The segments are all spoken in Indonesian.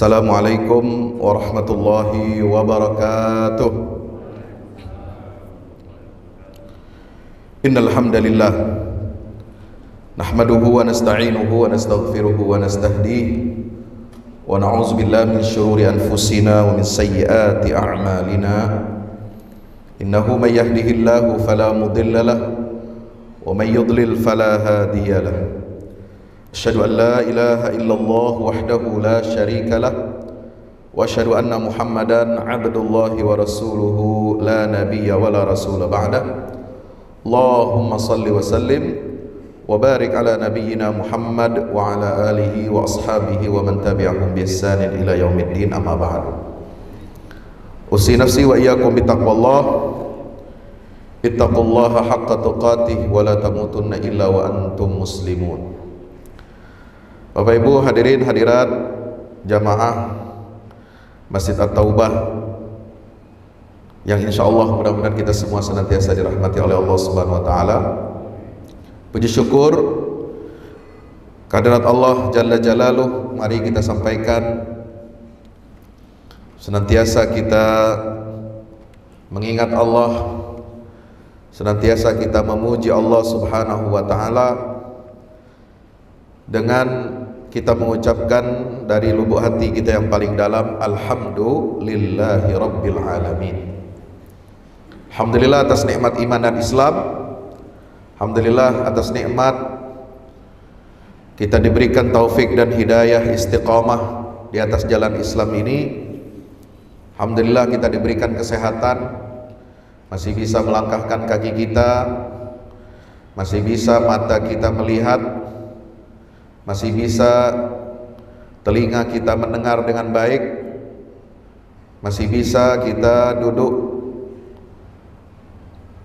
Assalamualaikum warahmatullahi wabarakatuh. Innal hamdalillah nahmaduhu wa nasta'inuhu wa nastaghfiruhu wa nastahdihi wa na'udzu billahi min shururi anfusina wa min sayyiati a'malina. Innahu may yahdihillahu fala mudilla lahu wa may yudlil fala hadiya lahu. Asyhadu an la ilaha illallah wahdahu la syarika lah wa asyhadu anna Muhammadan abdullahi wa rasuluhu la nabiyya wa la rasula ba'dah. Allahumma salli wa sallim wa barik ala nabiyyina Muhammad wa ala alihi wa ashabihi wa man tabi'ahum bi ihsanin ila yaumiddin, amma ba'du. Usi nafsi wa iyyakum bittaqwallah. Ittaqullaha haqqa tuqatih wa la tamutunna illa wa antum muslimun. Bapak Ibu hadirin hadirat jamaah Masjid At-Taubah yang insya Allah mudah-mudahan kita semua senantiasa dirahmati oleh Allah Subhanahu Wa Taala. Puji syukur kehadirat Allah Jalla Jalaluh, mari kita sampaikan senantiasa kita mengingat Allah, senantiasa kita memuji Allah Subhanahu Wa Taala dengan kita mengucapkan dari lubuk hati kita yang paling dalam, alhamdulillahi rabbil alamin. Alhamdulillah atas nikmat iman dan Islam. Alhamdulillah atas nikmat kita diberikan taufik dan hidayah istiqamah di atas jalan Islam ini. Alhamdulillah kita diberikan kesehatan, masih bisa melangkahkan kaki kita, masih bisa mata kita melihat, masih bisa telinga kita mendengar dengan baik, masih bisa kita duduk,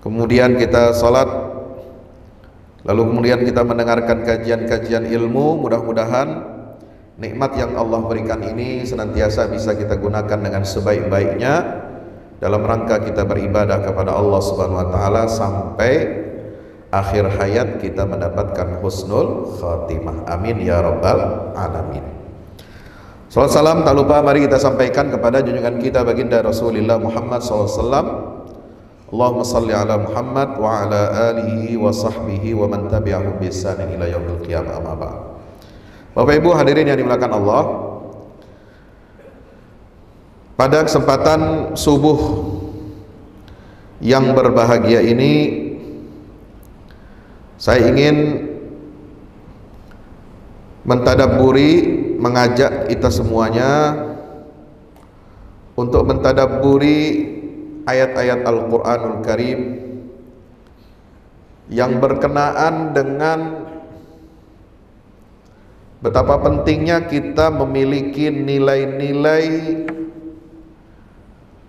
kemudian kita sholat, lalu kemudian kita mendengarkan kajian-kajian ilmu. Mudah-mudahan nikmat yang Allah berikan ini senantiasa bisa kita gunakan dengan sebaik-baiknya dalam rangka kita beribadah kepada Allah Subhanahu Wa Taala sampai akhir hayat kita mendapatkan husnul khatimah. Amin ya rabbal alamin. Salam salam tak lupa mari kita sampaikan kepada junjungan kita baginda Rasulullah Muhammad SAW. Allahumma salli ala Muhammad wa ala alihi wa sahbihi wa man tabi'ahu bi ihsanin ila yaumil qiyamah, amma ba'd. Bapak Ibu hadirin yang dimuliakan Allah, pada kesempatan subuh yang berbahagia ini saya ingin mentadabburi, mengajak kita semuanya untuk mentadabburi ayat-ayat Al-Quranul Karim yang berkenaan dengan betapa pentingnya kita memiliki nilai-nilai,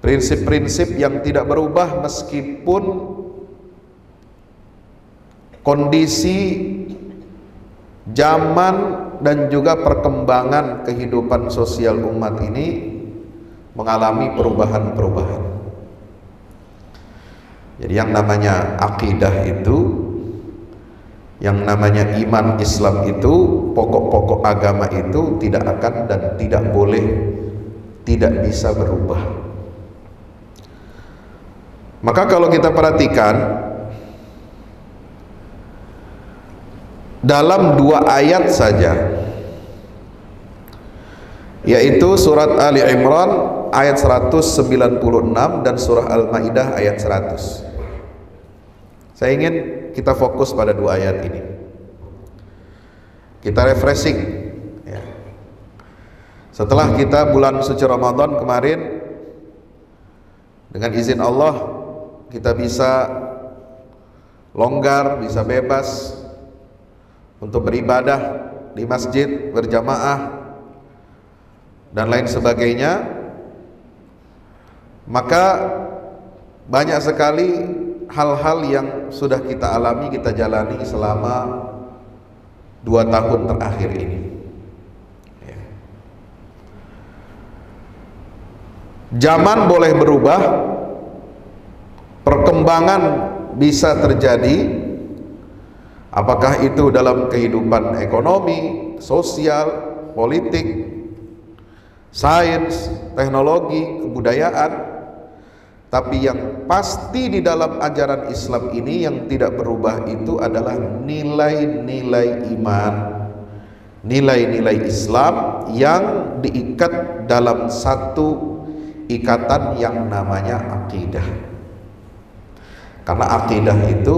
prinsip-prinsip yang tidak berubah meskipun kondisi zaman dan juga perkembangan kehidupan sosial umat ini mengalami perubahan-perubahan. Jadi yang namanya akidah itu, yang namanya iman Islam itu, pokok-pokok agama itu tidak akan dan tidak boleh, tidak bisa berubah. Maka kalau kita perhatikan dalam dua ayat saja, yaitu surat Ali Imran ayat 196 dan surah Al-Maidah ayat 100. Saya ingin kita fokus pada dua ayat ini, kita refreshing ya. Setelah kita bulan suci Ramadan kemarin, dengan izin Allah kita bisa longgar, bisa bebas untuk beribadah di masjid berjamaah dan lain sebagainya. Maka banyak sekali hal-hal yang sudah kita alami, kita jalani selama 2 tahun terakhir ini ya. Zaman boleh berubah, perkembangan bisa terjadi, apakah itu dalam kehidupan ekonomi, sosial, politik, sains, teknologi, kebudayaan. Tapi yang pasti di dalam ajaran Islam ini yang tidak berubah itu adalah nilai-nilai iman, nilai-nilai Islam yang diikat dalam satu ikatan yang namanya akidah. Karena akidah itu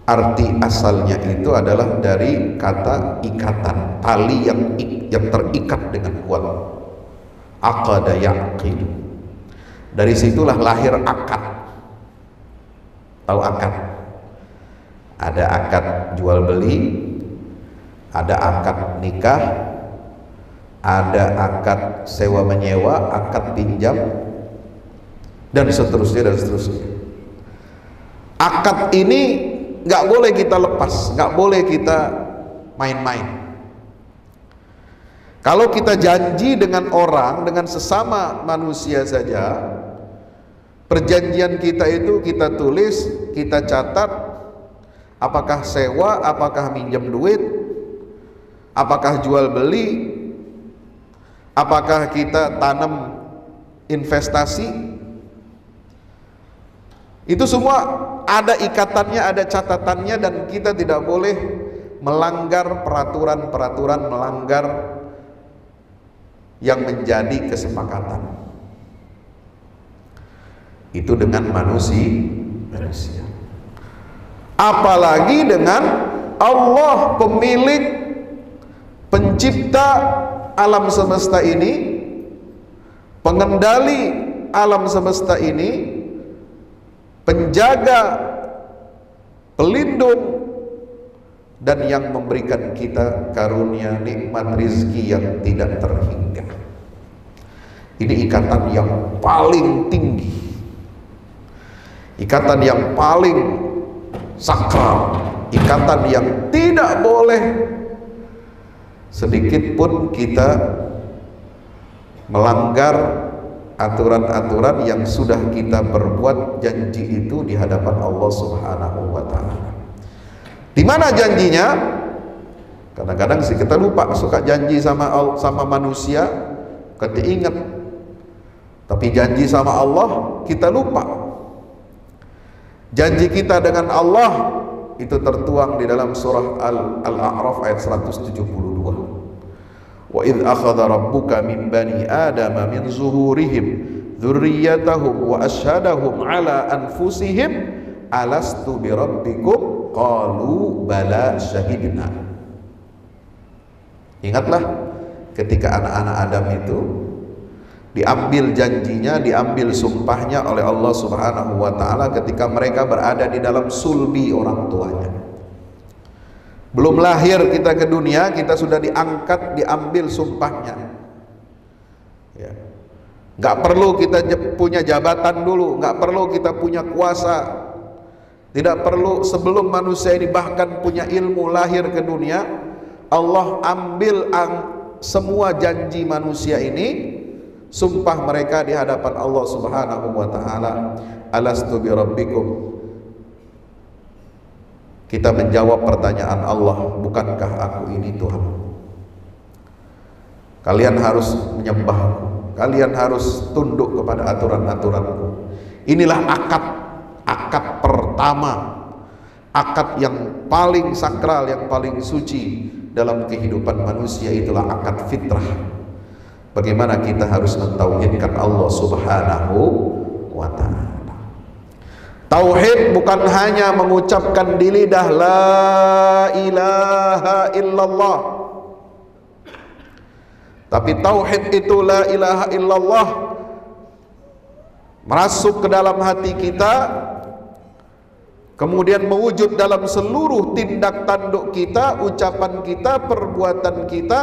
arti asalnya itu adalah dari kata ikatan, tali yang terikat dengan kuat. Aqada yaqidu. Dari situlah lahir akad. Tahu akad? Ada akad jual beli, ada akad nikah, ada akad sewa menyewa, akad pinjam, dan seterusnya dan seterusnya. Akad ini nggak boleh kita lepas, nggak boleh kita main-main. Kalau kita janji dengan orang, dengan sesama manusia saja, perjanjian kita itu kita tulis, kita catat, apakah sewa, apakah minjem duit, apakah jual beli, apakah kita tanam investasi. Itu semua ada ikatannya, ada catatannya, dan kita tidak boleh melanggar peraturan-peraturan, melanggar yang menjadi kesepakatan. Itu dengan manusia. Apalagi dengan Allah, pemilik, pencipta alam semesta ini, pengendali alam semesta ini, penjaga, pelindung, dan yang memberikan kita karunia nikmat rizki yang tidak terhingga. Ini ikatan yang paling tinggi, ikatan yang paling sakral, ikatan yang tidak boleh sedikit pun kita melanggar aturan-aturan yang sudah kita berbuat janji itu di hadapan Allah Subhanahu wa Ta'ala. Di mana janjinya? Kadang-kadang sih kita lupa, suka janji sama manusia, kita ingat, tapi janji sama Allah kita lupa. Janji kita dengan Allah itu tertuang di dalam surah Al-A'raf ayat 172. Wa idh akhadha rabbuka min bani adama min zuhurihim dzurriyyatahum wa asyhadahum ala anfusihim alastu bi rabbikum qalu bala syahidna. Ingatlah ketika anak-anak Adam itu diambil janjinya, diambil sumpahnya oleh Allah Subhanahu wa Ta'ala ketika mereka berada di dalam sulbi orang tuanya. Belum lahir kita ke dunia, kita sudah diangkat, diambil sumpahnya. Ya. Nggak perlu kita punya jabatan dulu, nggak perlu kita punya kuasa, tidak perlu sebelum manusia ini bahkan punya ilmu lahir ke dunia, Allah ambil semua janji manusia ini, sumpah mereka di hadapan Allah Subhanahu wa Ta'ala. Alastu bi rabbikum. Kita menjawab pertanyaan Allah, bukankah aku ini Tuhan? Kalian harus menyembahku, kalian harus tunduk kepada aturan-aturanku. Inilah akad pertama, akad yang paling sakral, yang paling suci dalam kehidupan manusia, itulah akad fitrah. Bagaimana kita harus mentauhidkan Allah Subhanahu wa Ta'ala. Tauhid bukan hanya mengucapkan di lidah la ilaha illallah, tapi tauhid itu la ilaha illallah masuk ke dalam hati kita, kemudian mewujud dalam seluruh tindak tanduk kita, ucapan kita, perbuatan kita,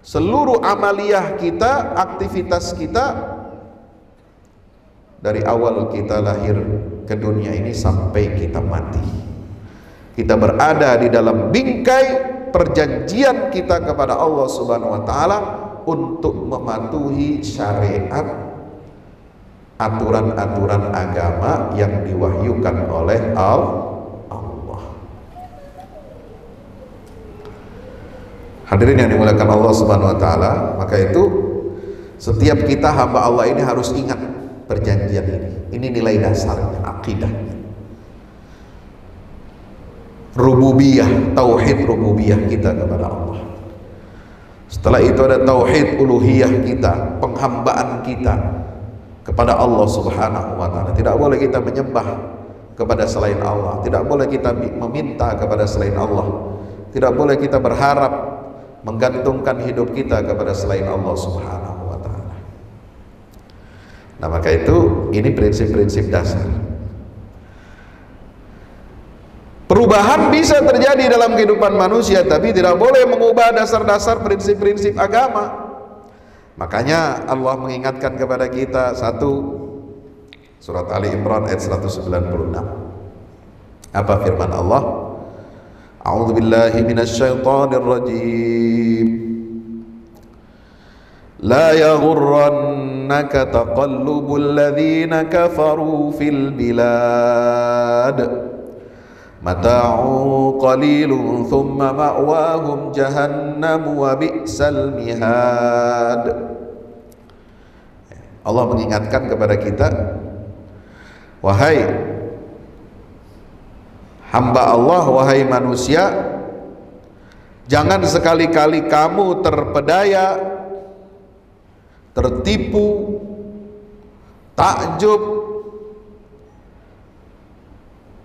seluruh amaliyah kita, aktivitas kita, dari awal kita lahir ke dunia ini sampai kita mati. Kita berada di dalam bingkai perjanjian kita kepada Allah Subhanahu wa Ta'ala untuk mematuhi syariat, aturan-aturan agama yang diwahyukan oleh Allah. Hadirin yang dimuliakan Allah Subhanahu wa taala, maka itu setiap kita hamba Allah ini harus ingat perjanjian ini. Ini nilai dasarnya, akidahnya. Rububiyah, tauhid rububiyah kita kepada Allah. Setelah itu ada tauhid uluhiyah kita, penghambaan kita kepada Allah Subhanahu wa taala. Tidak boleh kita menyembah kepada selain Allah, tidak boleh kita meminta kepada selain Allah, tidak boleh kita berharap menggantungkan hidup kita kepada selain Allah Subhanahu wa taala. Nah, maka itu ini prinsip-prinsip dasar. Perubahan bisa terjadi dalam kehidupan manusia, tapi tidak boleh mengubah dasar-dasar prinsip-prinsip agama. Makanya Allah mengingatkan kepada kita satu, surat Ali Imran ayat 196. Apa firman Allah? A'udzu billahi minasyaitonir rajim. La yaghurrannaka taqallubul ladzina kafaru fil bilad. Mata'un qalilun thumma ma'wahum jahannam wa bi'sal mihad. Allah mengingatkan kepada kita, wahai hamba Allah, wahai manusia, jangan sekali-kali kamu terpedaya, tertipu, takjub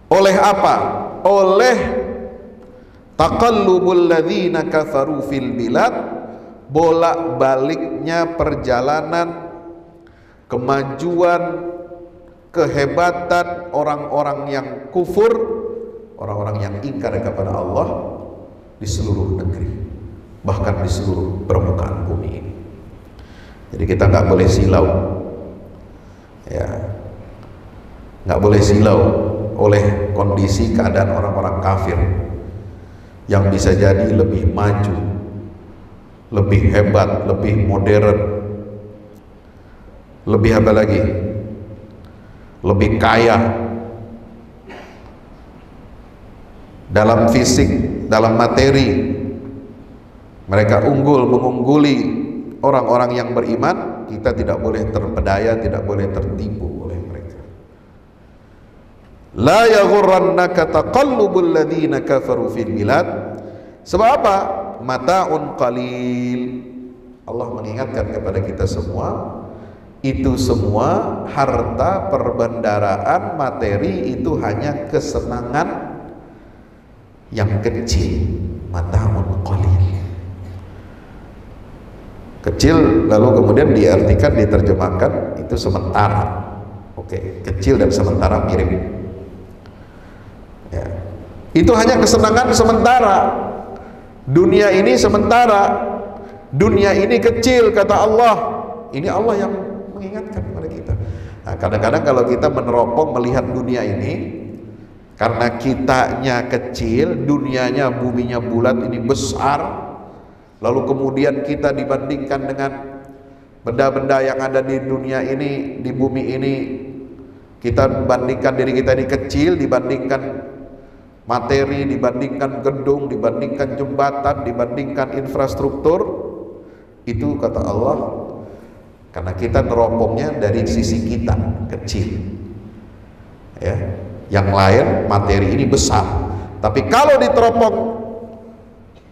oleh apa? Oleh taqallubul ladzina kafaru fil bilad, bolak-baliknya perjalanan kemajuan, kehebatan orang-orang yang kufur, orang-orang yang ingkar kepada Allah di seluruh negeri, bahkan di seluruh permukaan bumi ini. Jadi kita nggak boleh silau, ya, nggak boleh silau oleh kondisi keadaan orang-orang kafir yang bisa jadi lebih maju, lebih hebat, lebih modern, lebih apa lagi, lebih kaya dalam fisik, dalam materi. Mereka unggul, mengungguli orang-orang yang beriman. Kita tidak boleh terpedaya, tidak boleh tertipu oleh mereka. La yaghurrannaka taqallubul ladzina kafaru fil bilad. Sebab apa? Mata'un qalil. Allah mengingatkan kepada kita semua, itu semua harta, perbendaraan, materi itu hanya kesenangan yang kecil. Mata'un qalil, kecil, lalu kemudian diartikan, diterjemahkan itu sementara. Oke, kecil dan sementara mirip. Ya. Itu hanya kesenangan sementara. Dunia ini sementara, dunia ini kecil, kata Allah. Ini Allah yang mengingatkan kepada kita. Nah, kadang-kadang kalau kita meneropong melihat dunia ini, karena kitanya kecil, dunianya, buminya bulat, ini besar, lalu kemudian kita dibandingkan dengan benda-benda yang ada di dunia ini, di bumi ini, kita bandingkan diri kita ini kecil, dibandingkan materi, dibandingkan gedung, dibandingkan jembatan, dibandingkan infrastruktur. Itu kata Allah, karena kita neropongnya dari sisi kita kecil, ya. Yang lain materi ini besar. Tapi kalau diteropong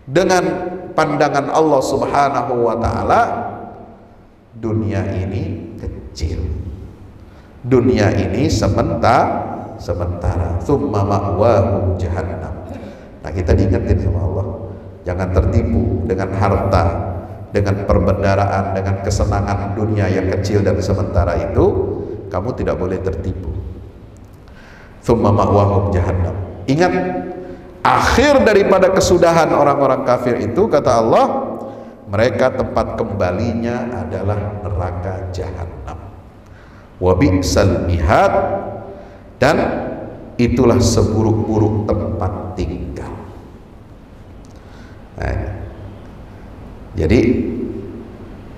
dengan pandangan Allah Subhanahu wa taala, dunia ini kecil, dunia ini sementara. Tsumma ma'wahum jahannam. Nah, kita diingetin sama Allah, jangan tertipu dengan harta, dengan perbendaraan, dengan kesenangan dunia yang kecil dan sementara itu. Kamu tidak boleh tertipu. Tsumma ma'wahum jahannam. Ingat, akhir daripada kesudahan orang-orang kafir itu, kata Allah, mereka tempat kembalinya adalah neraka jahanam. Wa bi'sal mihad, dan itulah seburuk-buruk tempat tinggal. Nah, jadi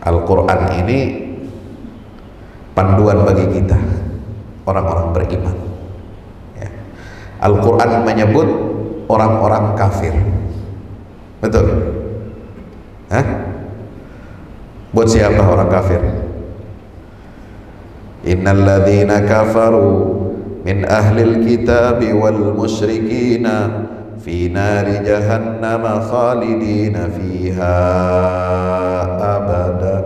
Al-Quran ini panduan bagi kita, orang-orang beriman. Ya. Al-Quran menyebut orang-orang kafir, betul. Hah? Buat siapa orang kafir? Innal ladzina kafaru min ahlil kitabi wal musyrikina fi nari jahannam khalidina fiha abada.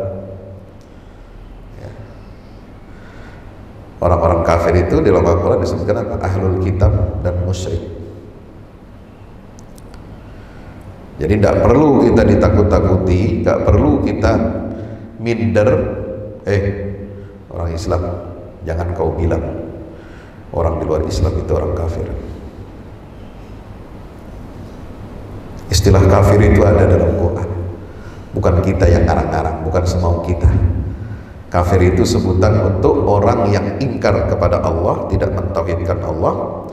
Orang-orang kafir itu di dalam Al-Quran disebutkan apa? Ahlul kitab dan musyrik. Jadi tidak perlu kita ditakut-takuti, tidak perlu kita minder. Orang Islam, jangan kau bilang orang di luar Islam itu orang kafir. Istilah kafir itu ada dalam Quran, bukan kita yang ngarang-ngarang, bukan semau kita. Kafir itu sebutan untuk orang yang ingkar kepada Allah, tidak mentauhidkan Allah,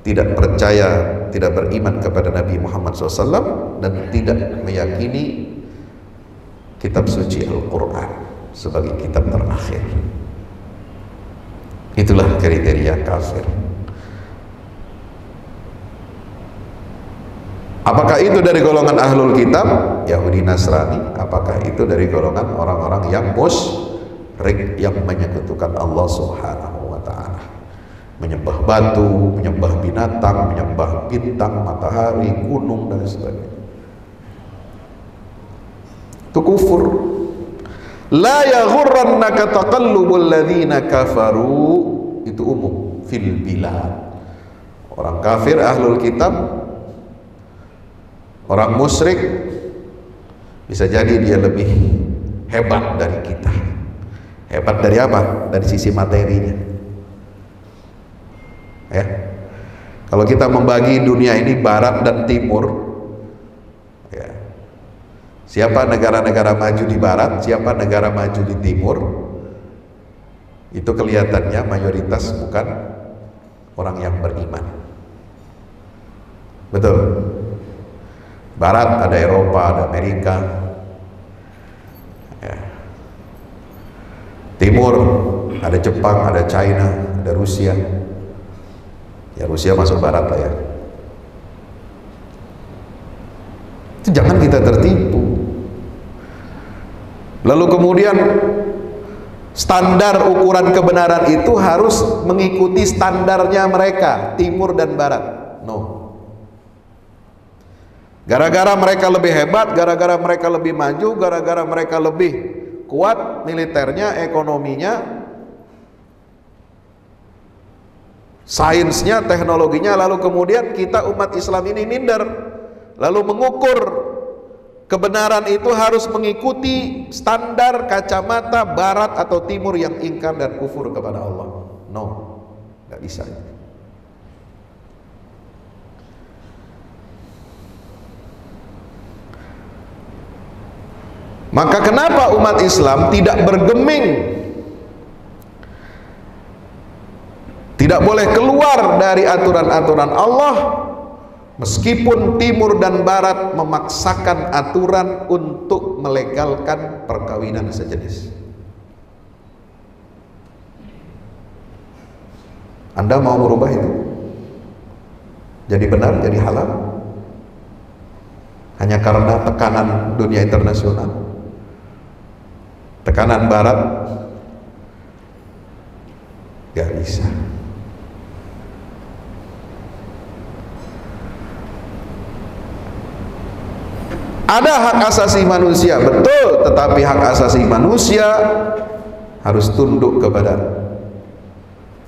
tidak percaya, tidak beriman kepada Nabi Muhammad SAW, dan tidak meyakini kitab suci Al-Quran sebagai kitab terakhir. Itulah kriteria kafir. Apakah itu dari golongan ahlul kitab, Yahudi, Nasrani? Apakah itu dari golongan orang-orang yang musyrik, yang menyekutukan Allah Subhanahu wa ta'ala, menyembah batu, menyembah binatang, menyembah bintang, matahari, gunung, dan sebagainya? Itu kufur. La yaghurrannaka taqallubul ladzina kafaru, itu umum fil bilad. Orang kafir, ahlul kitab, orang musyrik, bisa jadi dia lebih hebat dari kita. Hebat dari apa? Dari sisi materinya. Ya. Kalau kita membagi dunia ini barat dan timur, ya. Siapa negara-negara maju di barat, siapa negara maju di timur, itu kelihatannya mayoritas bukan orang yang beriman. Betul. Barat ada Eropa, ada Amerika, ya. Timur ada Jepang, ada China, ada Rusia. Ya, Rusia masuk barat lah ya. Itu jangan kita tertipu. Lalu kemudian standar ukuran kebenaran itu harus mengikuti standarnya mereka, timur dan barat. No. Gara-gara mereka lebih hebat, gara-gara mereka lebih maju, gara-gara mereka lebih kuat militernya, ekonominya, sainsnya, teknologinya, lalu kemudian kita umat Islam ini minder, lalu mengukur kebenaran itu harus mengikuti standar kacamata barat atau timur yang ingkar dan kufur kepada Allah. No, nggak bisa. Maka kenapa umat Islam tidak bergeming, tidak boleh keluar dari aturan-aturan Allah, meskipun timur dan barat memaksakan aturan untuk melegalkan perkawinan sejenis? Anda mau merubah itu jadi benar, jadi halal, hanya karena tekanan dunia internasional, tekanan barat? Gak bisa. Ada hak asasi manusia, betul, tetapi hak asasi manusia harus tunduk kepada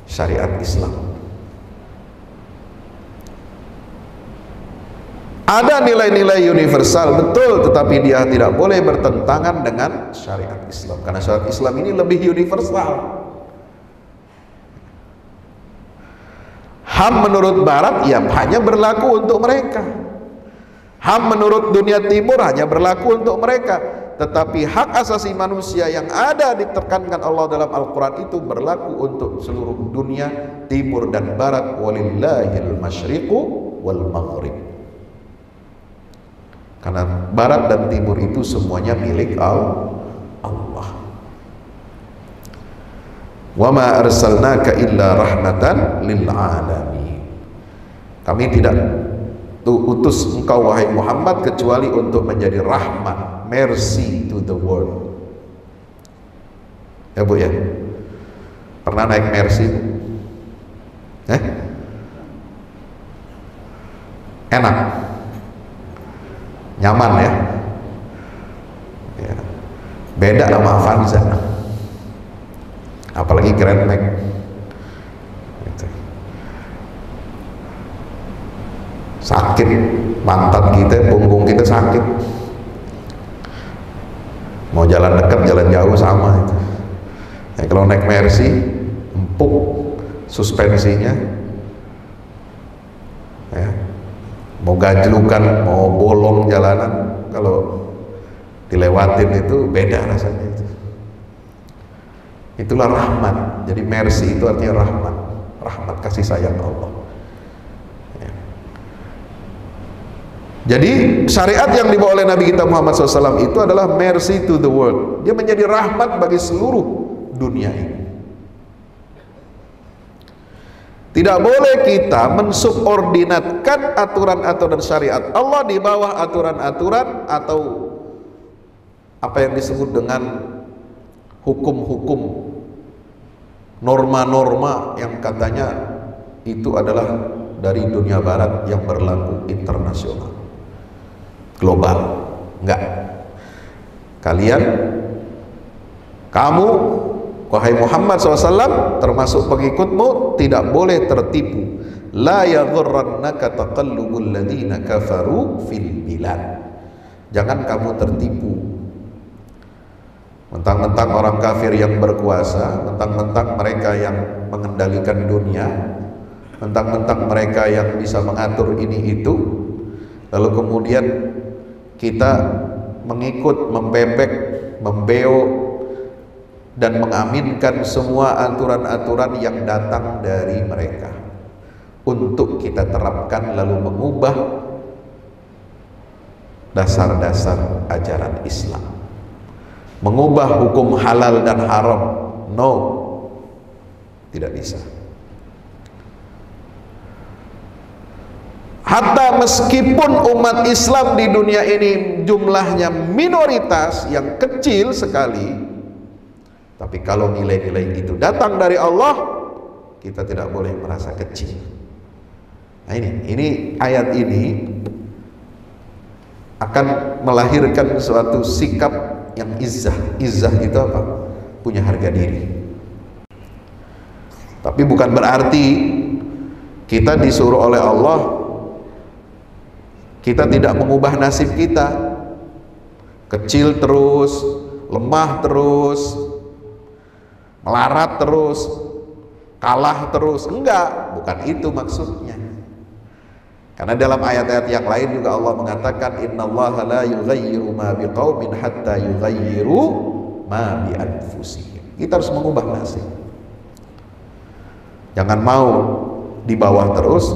syariat Islam. Ada nilai-nilai universal, betul, tetapi dia tidak boleh bertentangan dengan syariat Islam, karena syariat Islam ini lebih universal. HAM menurut barat ya hanya berlaku untuk mereka, HAM menurut dunia timur hanya berlaku untuk mereka, tetapi hak asasi manusia yang ada ditekankan Allah dalam Al-Quran itu berlaku untuk seluruh dunia, timur dan barat. Walillahil masyriqu wal maghrib. Karena barat dan timur itu semuanya milik Allah. Wa ma arsalnaka illa rahmatan lil alamin. Kami tidak utus engkau wahai Muhammad kecuali untuk menjadi rahmat, mercy to the world. Ya Bu ya, pernah naik mercy Bu? Enak, nyaman ya. Beda sama Avanza, apalagi Grand Max gitu. Sakit pantat kita, punggung kita sakit, mau jalan dekat jalan jauh sama itu. Kalau naik Mercy empuk suspensinya ya, mau gajlukan mau bolong jalanan, kalau dilewatin itu beda rasanya itu. Itulah rahmat. Jadi mercy itu artinya rahmat, rahmat kasih sayang Allah ya. Jadi syariat yang dibawa oleh Nabi kita Muhammad SAW itu adalah mercy to the world. Dia menjadi rahmat bagi seluruh dunia ini. Tidak boleh kita mensubordinatkan aturan-aturan syariat Allah di bawah aturan-aturan atau apa yang disebut dengan hukum-hukum, norma-norma yang katanya itu adalah dari dunia barat yang berlaku internasional, global. Enggak. Kamu wahai Muhammad SAW termasuk pengikutmu tidak boleh tertipu. La yaghurrannaka taqallubul ladzina kafaru fil bilad. Jangan kamu tertipu mentang-mentang orang kafir yang berkuasa, mentang-mentang mereka yang mengendalikan dunia, mentang-mentang mereka yang bisa mengatur ini itu, lalu kemudian kita mengikut, membebek, membeo dan mengaminkan semua aturan-aturan yang datang dari mereka untuk kita terapkan, lalu mengubah dasar-dasar ajaran Islam, mengubah hukum halal dan haram. No, tidak bisa. Hatta meskipun umat Islam di dunia ini jumlahnya minoritas yang kecil sekali, tapi kalau nilai-nilai itu datang dari Allah, kita tidak boleh merasa kecil. Nah ini ayat ini akan melahirkan suatu sikap yang izzah. Izzah itu apa? Punya harga diri. Tapi bukan berarti kita disuruh oleh Allah kita tidak mengubah nasib kita, kecil terus, lemah terus, melarat terus, kalah terus. Enggak, bukan itu maksudnya. Karena dalam ayat-ayat yang lain juga Allah mengatakan innallaha la yughayyiru ma biqaumin hatta yughayyiru ma bi anfusihim. Kita harus mengubah nasib. Jangan mau di bawah terus.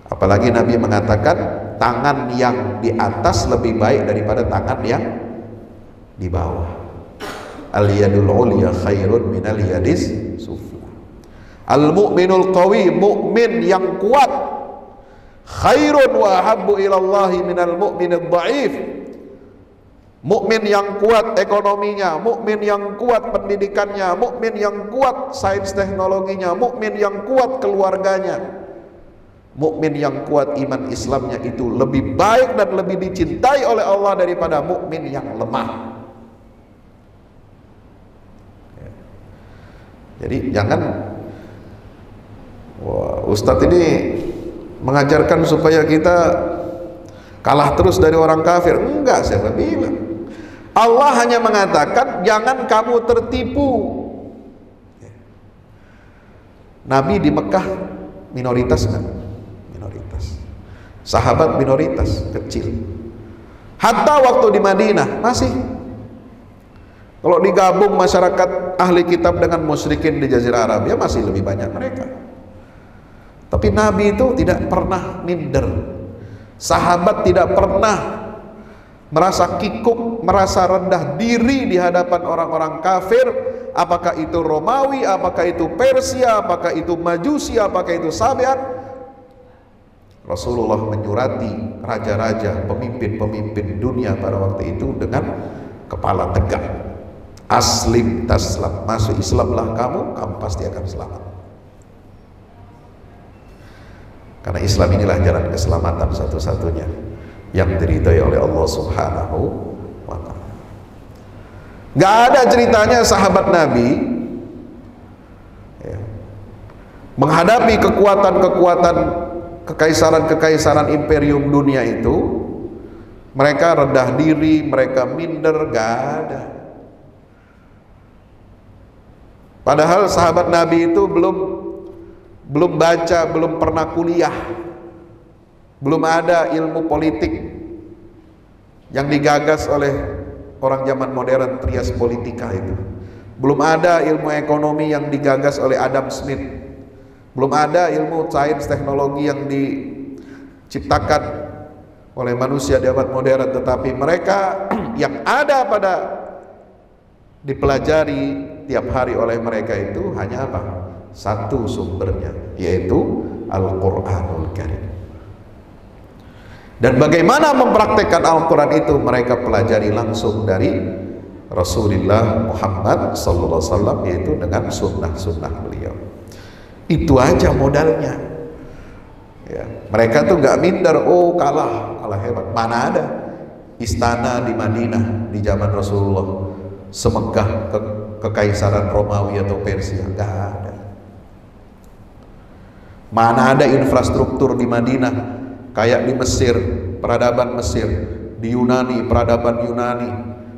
Apalagi Nabi mengatakan tangan yang di atas lebih baik daripada tangan yang di bawah. Al-yadul ulya khairun minal yadis sufla. Al-mu'minul qawi, mukmin yang kuat, khairun wa habbu ilallahi minal mu'minid dhaif. Mukmin yang kuat ekonominya, mukmin yang kuat pendidikannya, mukmin yang kuat sains teknologinya, mukmin yang kuat keluarganya, mukmin yang kuat iman Islamnya itu lebih baik dan lebih dicintai oleh Allah daripada mukmin yang lemah. Jadi jangan, wah, Ustadz ini mengajarkan supaya kita kalah terus dari orang kafir. Enggak, siapa bilang. Allah hanya mengatakan jangan kamu tertipu. Nabi di Mekah minoritas kan? Minoritas. Sahabat minoritas, kecil. Hatta waktu di Madinah masih. Kalau digabung masyarakat ahli kitab dengan musyrikin di Jazirah Arabia masih lebih banyak mereka. Tapi Nabi itu tidak pernah minder. Sahabat tidak pernah merasa kikuk, merasa rendah diri di hadapan orang-orang kafir, apakah itu Romawi, apakah itu Persia, apakah itu Majusi, apakah itu Sabiat. Rasulullah menyurati raja-raja, pemimpin-pemimpin dunia pada waktu itu dengan kepala tegak. Aslim taslam, masuk Islamlah kamu, kamu pasti akan selamat. Karena Islam inilah jalan keselamatan satu-satunya yang diridhai oleh Allah Subhanahu wa ta'ala. Gak ada ceritanya sahabat Nabi ya, menghadapi kekuatan-kekuatan kekaisaran-kekaisaran imperium dunia itu, mereka rendah diri, mereka minder, gak ada. Padahal sahabat Nabi itu belum baca, belum pernah kuliah, belum ada ilmu politik yang digagas oleh orang zaman modern, trias politika itu. Belum ada ilmu ekonomi yang digagas oleh Adam Smith. Belum ada ilmu sains teknologi yang diciptakan oleh manusia di abad modern. Tetapi mereka yang ada pada dipelajari tiap hari oleh mereka itu hanya apa? Satu sumbernya, yaitu Al-Quranul Karim. Dan bagaimana mempraktekkan Al-Quran itu mereka pelajari langsung dari Rasulullah Muhammad SAW, yaitu dengan sunnah-sunnah beliau. Itu aja modalnya ya. Mereka tuh gak minder, oh kalah hebat. Mana ada istana di Madinah di zaman Rasulullah semegah kekaisaran Romawi atau Persia? Gak ada. Mana ada infrastruktur di Madinah kayak di Mesir, peradaban Mesir, di Yunani, peradaban Yunani,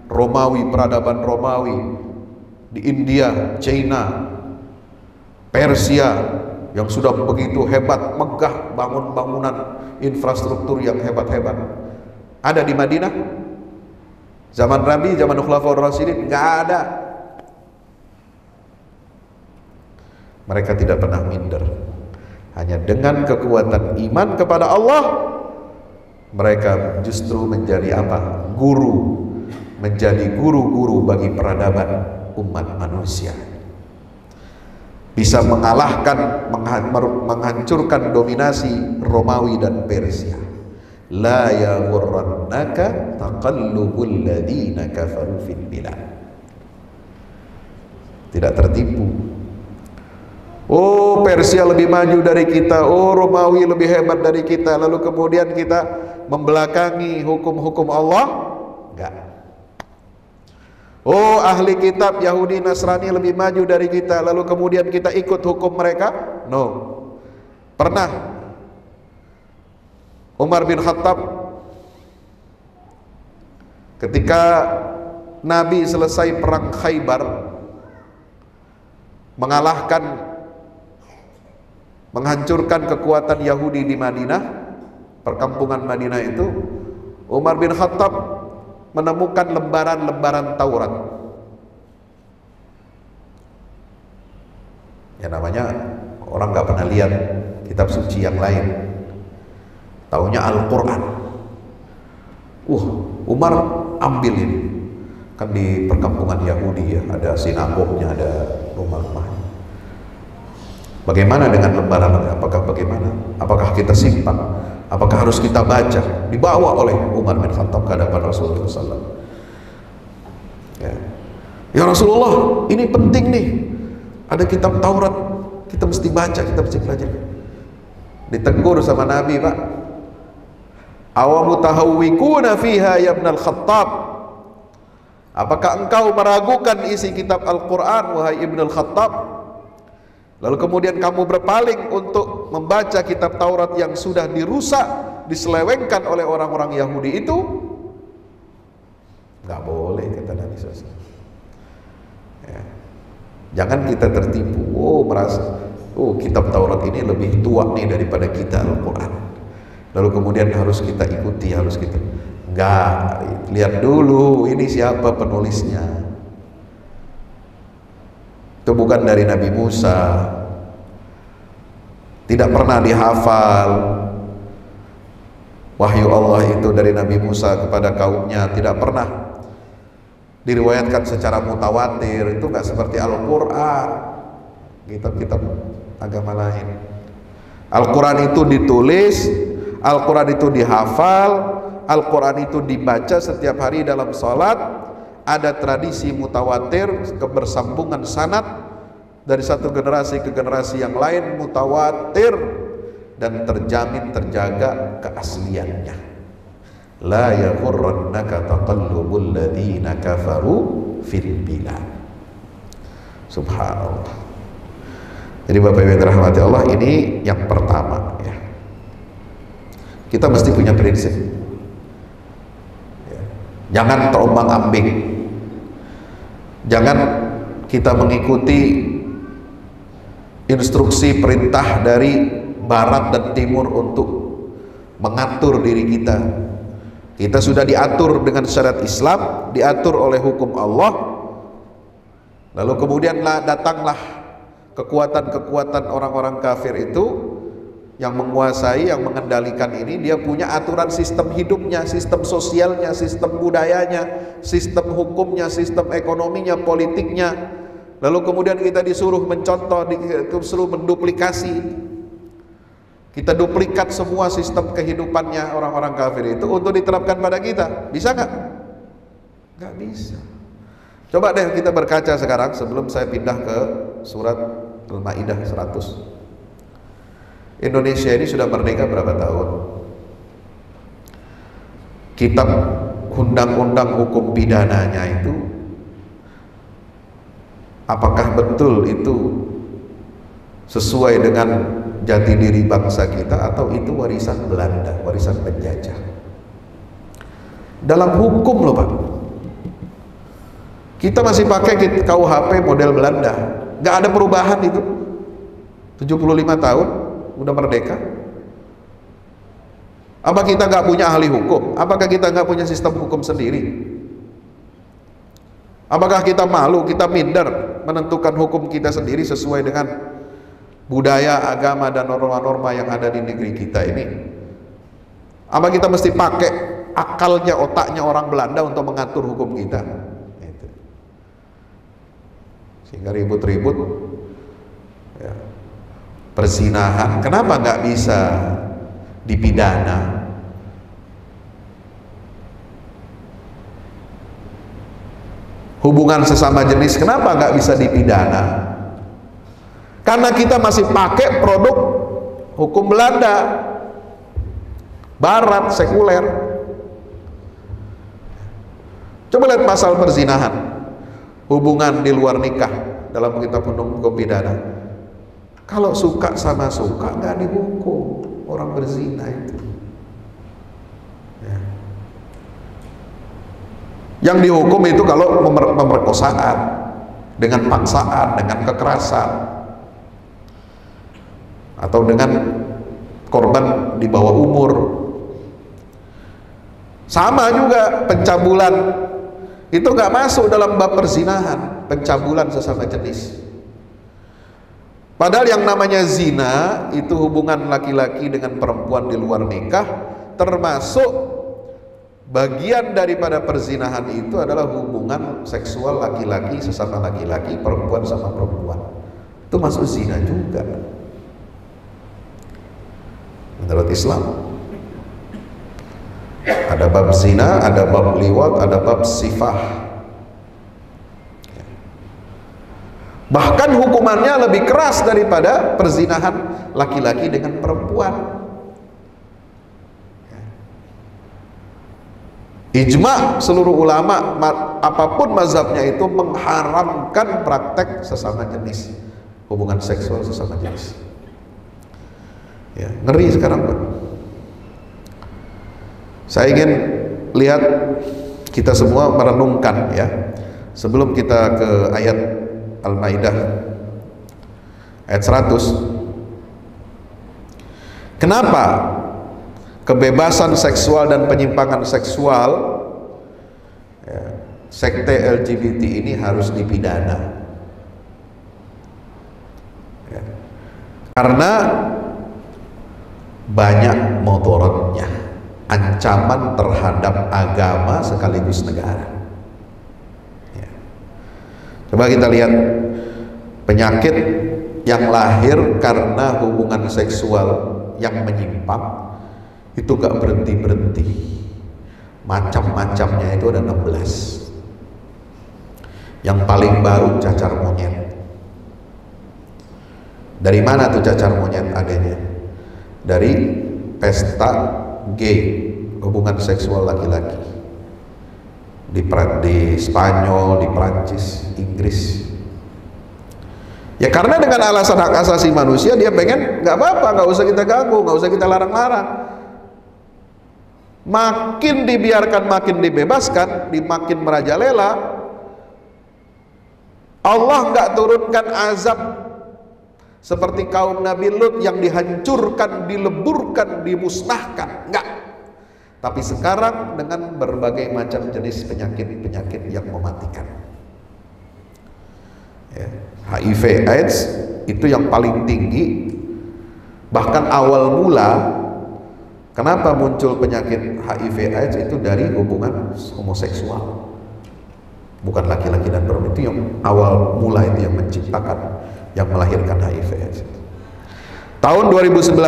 Romawi, peradaban Romawi, di India, China, Persia yang sudah begitu hebat, megah, bangun bangunan infrastruktur yang hebat-hebat. Ada di Madinah? Zaman Nabi, zaman Khulafaur Rasyidin, nggak ada. Mereka tidak pernah minder. Hanya dengan kekuatan iman kepada Allah, mereka justru menjadi apa? Guru, menjadi guru-guru bagi peradaban umat manusia. Bisa mengalahkan, menghancurkan dominasi Romawi dan Persia. La yaghurrannaka taqallubul ladzina kafaru fil bilad. Tidak tertipu. Oh, Persia lebih maju dari kita, oh Romawi lebih hebat dari kita, lalu kemudian kita membelakangi hukum-hukum Allah? Enggak. Oh, ahli kitab Yahudi Nasrani lebih maju dari kita, lalu kemudian kita ikut hukum mereka? No. Pernah Umar bin Khattab ketika Nabi selesai perang Khaybar, menghancurkan kekuatan Yahudi di Madinah, perkampungan Madinah itu, Umar bin Khattab menemukan lembaran-lembaran Taurat. Ya namanya orang gak pernah lihat kitab suci yang lain, taunya Al-Quran. Umar ambil ini, kan di perkampungan Yahudi ya, ada sinagognya, ada rumah-rumahnya. Bagaimana dengan lembaran? Apakah kita simpan? Apakah harus kita baca? Dibawa oleh Umar bin Khattab ke hadapan Rasulullah SAW. Ya Rasulullah, ini penting nih. Ada kitab Taurat, kita mesti baca, kita mesti pelajari. Ditegur sama Nabi, Pak. Awamutahawwikuna fiha ya ibnal Khattab. Apakah engkau meragukan isi kitab Al-Quran, wahai Ibnul Khattab? Lalu kemudian kamu berpaling untuk membaca kitab Taurat yang sudah dirusak, diselewengkan oleh orang-orang Yahudi itu? Nggak boleh, kata Nabi SAW. Ya. Jangan kita tertipu. Merasa kitab Taurat ini lebih tua nih daripada kita Al-Quran, lalu kemudian harus kita ikuti, harus kita. Enggak, lihat dulu ini siapa penulisnya. Itu bukan dari Nabi Musa, tidak pernah dihafal. Wahyu Allah itu dari Nabi Musa kepada kaumnya tidak pernah diriwayatkan secara mutawatir. Itu nggak seperti Al-Quran, kitab-kitab agama lain. Al-Quran itu ditulis Al-Quran itu dihafal, Al-Quran itu dibaca setiap hari dalam sholat, ada tradisi mutawatir, kebersambungan sanad dari satu generasi ke generasi yang lain mutawatir, dan terjamin terjaga keasliannya. La yaghurrannaka taqallubul ladzina kafaru fil bilad. Subhanallah. Jadi Bapak Ibu yang dirahmati Allah, ini yang pertama ya. Kita mesti punya prinsip ya. Jangan terombang-ambing, jangan kita mengikuti instruksi perintah dari barat dan timur untuk mengatur diri kita. Kita sudah diatur dengan syariat Islam, diatur oleh hukum Allah, lalu kemudian datanglah kekuatan-kekuatan orang-orang kafir itu yang menguasai, yang mengendalikan ini. Dia punya aturan sistem hidupnya, sistem sosialnya, sistem budayanya, sistem hukumnya, sistem ekonominya, politiknya. Lalu kemudian kita disuruh mencontoh, disuruh menduplikasi. Kita duplikat semua sistem kehidupannya orang-orang kafir itu untuk diterapkan pada kita. Bisa nggak? Nggak bisa. Coba deh kita berkaca sekarang sebelum saya pindah ke surat Al-Maidah 100. Indonesia ini sudah merdeka berapa tahun? Kitab undang-undang hukum pidananya itu, apakah betul itu sesuai dengan jati diri bangsa kita, atau itu warisan Belanda, warisan penjajah? Dalam hukum loh Pak, kita masih pakai KUHP model Belanda, nggak ada perubahan itu. 75 tahun udah merdeka. Apa kita nggak punya ahli hukum? Apakah kita nggak punya sistem hukum sendiri? Apakah kita malu, kita minder menentukan hukum kita sendiri sesuai dengan budaya, agama, dan norma-norma yang ada di negeri kita ini? Apa kita mesti pakai akalnya, otaknya orang Belanda untuk mengatur hukum kita? Sehingga ribut-ribut ya. Perzinahan, kenapa nggak bisa dipidana? Hubungan sesama jenis, kenapa nggak bisa dipidana? Karena kita masih pakai produk hukum Belanda, Barat, sekuler. Coba lihat pasal perzinahan, hubungan di luar nikah dalam kitab hukum pidana. Kalau suka sama suka nggak dihukum orang berzina itu. Ya. Yang dihukum itu kalau pemerkosaan dengan paksaan, dengan kekerasan, atau dengan korban di bawah umur. Sama juga pencabulan, itu nggak masuk dalam bab perzinahan, pencabulan sesama jenis. Padahal yang namanya zina itu hubungan laki-laki dengan perempuan di luar nikah, termasuk bagian daripada perzinahan itu adalah hubungan seksual laki-laki sesama laki-laki, perempuan sama perempuan. Itu masuk zina juga menurut Islam. Ada bab zina, ada bab liwat, ada bab sifah. Bahkan hukumannya lebih keras daripada perzinahan laki-laki dengan perempuan. Ijma seluruh ulama, apapun mazhabnya itu, mengharamkan praktek sesama jenis, hubungan seksual sesama jenis. Ya, ngeri sekarang Pak. Saya ingin lihat kita semua merenungkan ya, sebelum kita ke ayat Al-Maidah ayat 100. Kenapa kebebasan seksual dan penyimpangan seksual ya, sekte LGBT ini harus dipidana? Ya. Karena banyak motorotnya, ancaman terhadap agama sekaligus negara. Coba kita lihat penyakit yang lahir karena hubungan seksual yang menyimpang, Itu gak berhenti-berhenti. Macam-macamnya itu ada 16. Yang paling baru cacar monyet. Dari mana tuh cacar monyet adanya? Dari pesta gay, hubungan seksual laki-laki. Di Spanyol, di Prancis, Inggris. Ya karena dengan alasan hak asasi manusia dia pengen nggak apa-apa, nggak usah kita ganggu, nggak usah kita larang-larang. Makin dibiarkan, makin dibebaskan, makin merajalela. Allah nggak turunkan azab seperti kaum Nabi Lut yang dihancurkan, dileburkan, dimusnahkan, enggak. Tapi sekarang dengan berbagai macam jenis penyakit-penyakit yang mematikan. Ya, HIV AIDS itu yang paling tinggi. Bahkan awal mula kenapa muncul penyakit HIV AIDS itu dari hubungan homoseksual. Bukan laki-laki dan perempuan, itu yang awal mula, itu yang menciptakan, yang melahirkan HIV AIDS. Tahun 2019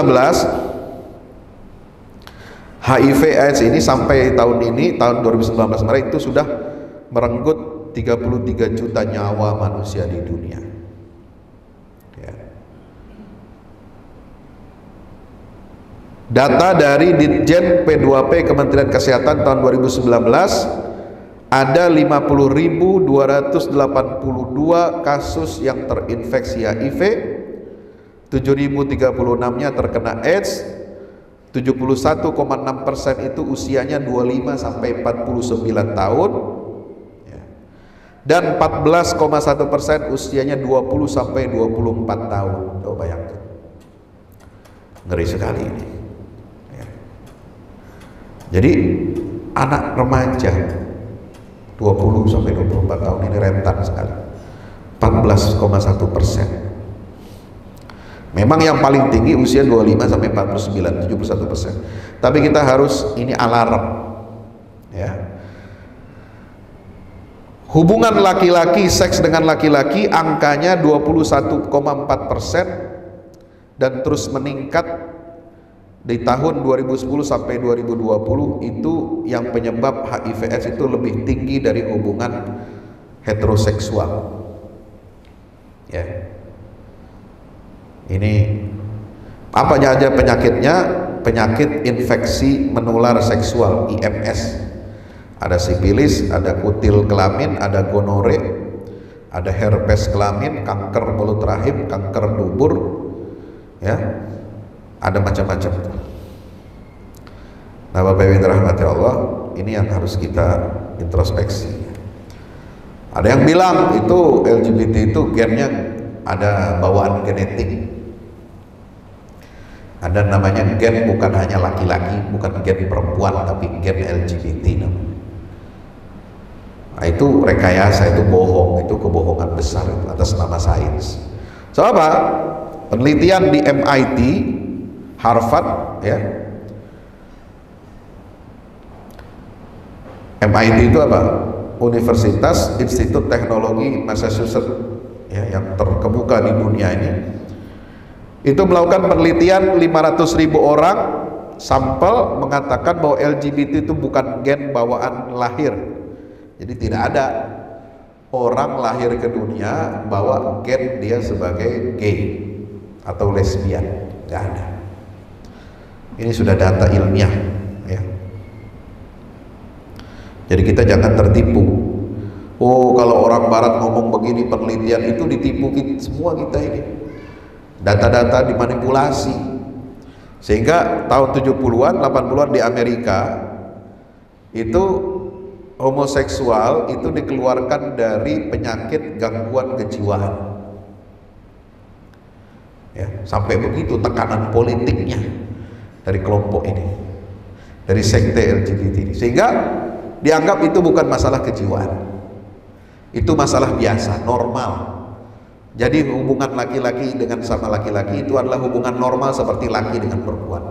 HIV AIDS ini sampai tahun ini, tahun 2019 kemarin itu sudah merenggut 33 juta nyawa manusia di dunia. Ya. Data dari Ditjen P2P Kementerian Kesehatan tahun 2019 ada 50.282 kasus yang terinfeksi HIV, 7.036-nya terkena AIDS, 71,6% itu usianya 25 sampai 49 tahun, dan 14,1% usianya 20 sampai 24 tahun. Coba bayangkan, ngeri sekali ini. Jadi anak remaja 20 sampai 24 tahun ini rentan sekali, 14,1%. Memang yang paling tinggi usia 25 sampai 49, 71%. Tapi kita harus ini alarm, ya. Hubungan laki-laki, seks dengan laki-laki angkanya 21,4% dan terus meningkat. Di tahun 2010 sampai 2020 itu yang penyebab HIV AIDS itu lebih tinggi dari hubungan heteroseksual. Ya. Ini apa aja penyakitnya? Penyakit infeksi menular seksual, IMS. Ada sifilis, ada kutil kelamin, ada gonore, ada herpes kelamin, kanker mulut rahim, kanker dubur, ya. Ada macam-macam. Nah, Bapak Ibu yang dirahmati Allah, ini yang harus kita introspeksi. Ada yang bilang itu LGBT itu gennya ada bawaan genetik. Ada namanya gen bukan hanya laki-laki, bukan gen perempuan, tapi gen LGBT. Nah, itu rekayasa, itu bohong, itu kebohongan besar itu atas nama sains. So apa? Penelitian di MIT, Harvard, ya. MIT itu apa? Universitas Institut Teknologi Massachusetts, ya, yang terkemuka di dunia ini. Itu melakukan penelitian 500.000 orang, sampel mengatakan bahwa LGBT itu bukan gen bawaan lahir. Jadi tidak ada orang lahir ke dunia bawa gen dia sebagai gay atau lesbian, nggak ada. Ini sudah data ilmiah, ya. Jadi kita jangan tertipu. Oh, kalau orang barat ngomong begini, penelitian itu ditipu semua kita ini. Data-data dimanipulasi. Sehingga tahun 70-an, 80-an di Amerika itu homoseksual itu dikeluarkan dari penyakit gangguan kejiwaan. Ya, sampai begitu tekanan politiknya dari kelompok ini, dari sekte LGBT ini, sehingga dianggap itu bukan masalah kejiwaan, itu masalah biasa, normal. Jadi hubungan laki-laki dengan sama laki-laki itu adalah hubungan normal seperti laki dengan perempuan.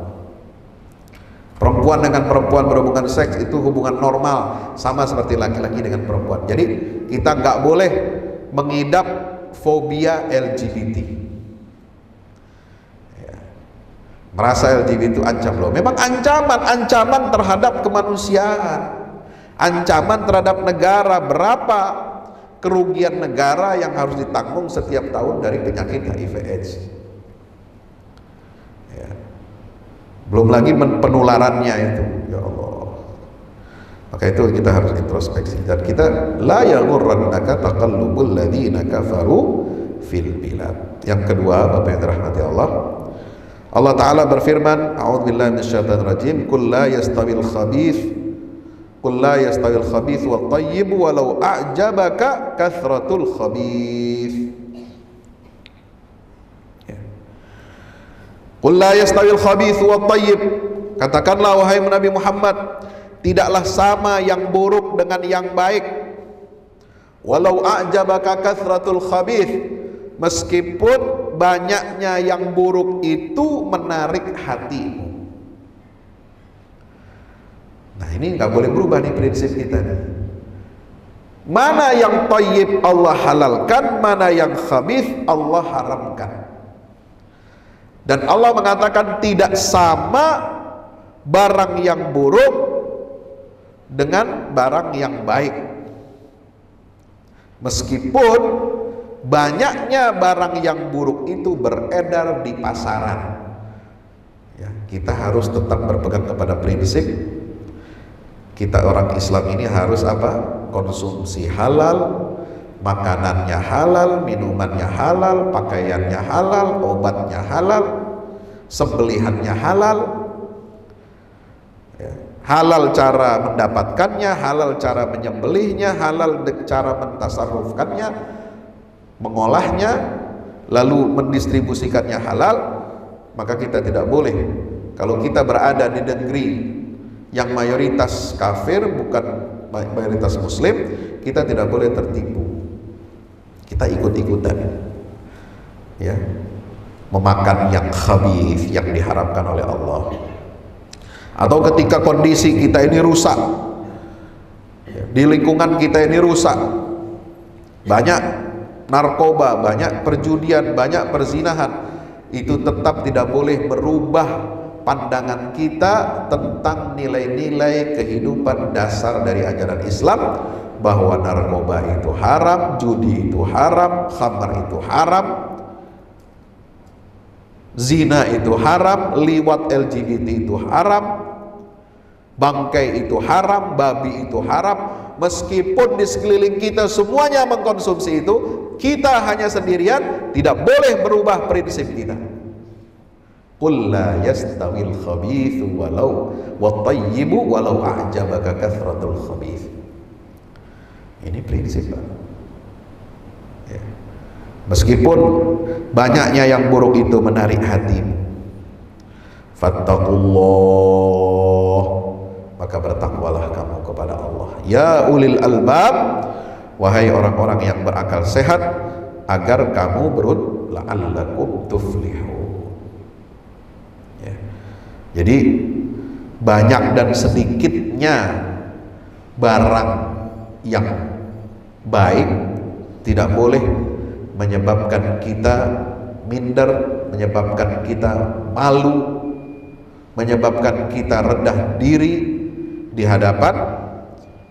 Perempuan dengan perempuan berhubungan seks itu hubungan normal, sama seperti laki-laki dengan perempuan. Jadi kita nggak boleh mengidap fobia LGBT. merasa LGBT itu ancam loh. Memang ancaman terhadap kemanusiaan, ancaman terhadap negara. Berapa kerugian negara yang harus ditanggung setiap tahun dari penyakit HIV/AIDS? Ya. Belum lagi penularannya itu, ya Allah. Maka itu kita harus introspeksi, dan kita la yaghurrannaka taqallubul ladzina kafaru fil bilad. Yang kedua, Bapak yang dirahmati Allah, Allah Ta'ala berfirman, a'udzubillahi minasyaitonir rajim, qul la yastawil khabith wat thayyib walau a'jabaka kathratul khabith. Ya. Qul la yastawil khabith wat thayyib, katakanlah wahai Nabi Muhammad, tidaklah sama yang buruk dengan yang baik. Walau a'jabaka kathratul khabith, meskipun banyaknya yang buruk itu menarik hatimu. Nah, ini nggak boleh berubah nih prinsip kita nih. Mana yang thayyib Allah halalkan, mana yang khabith Allah haramkan. Dan Allah mengatakan tidak sama barang yang buruk dengan barang yang baik. Meskipun banyaknya barang yang buruk itu beredar di pasaran, ya, kita harus tetap berpegang kepada prinsip kita orang Islam ini harus apa? Konsumsi halal, makanannya halal, minumannya halal, pakaiannya halal, obatnya halal, sembelihannya halal, ya. Halal cara mendapatkannya, halal cara menyembelihnya, halal cara mentasarrufkannya, mengolahnya, lalu mendistribusikannya halal. Maka kita tidak boleh, kalau kita berada di negeri yang mayoritas kafir bukan mayoritas muslim, kita tidak boleh tertipu, kita ikut-ikutan, ya, memakan yang khabith, yang diharamkan oleh Allah. Atau ketika kondisi kita ini rusak, di lingkungan kita ini rusak, banyak narkoba, banyak perjudian, banyak perzinahan, itu tetap tidak boleh merubah pandangan kita tentang nilai-nilai kehidupan dasar dari ajaran Islam, bahwa narkoba itu haram, judi itu haram, khamar itu haram, zina itu haram, liwat LGBT itu haram, bangkai itu haram, babi itu haram. Meskipun di sekeliling kita semuanya mengkonsumsi itu, kita hanya sendirian, tidak boleh berubah prinsip kita. Qul la yastawil khabithu walau wat thayyibu walau a'jabaka kathratul khabith. Ini prinsip, Pak. Ya. Meskipun banyaknya yang buruk itu menarik hatimu, fattaqullah, maka bertakwalah kamu kepada Allah. Ya ulil albab, wahai orang-orang yang berakal sehat, agar kamu la'allakum tuflihun. Ya. Jadi banyak dan sedikitnya barang yang baik tidak boleh menyebabkan kita minder, menyebabkan kita malu, menyebabkan kita rendah diri di hadapan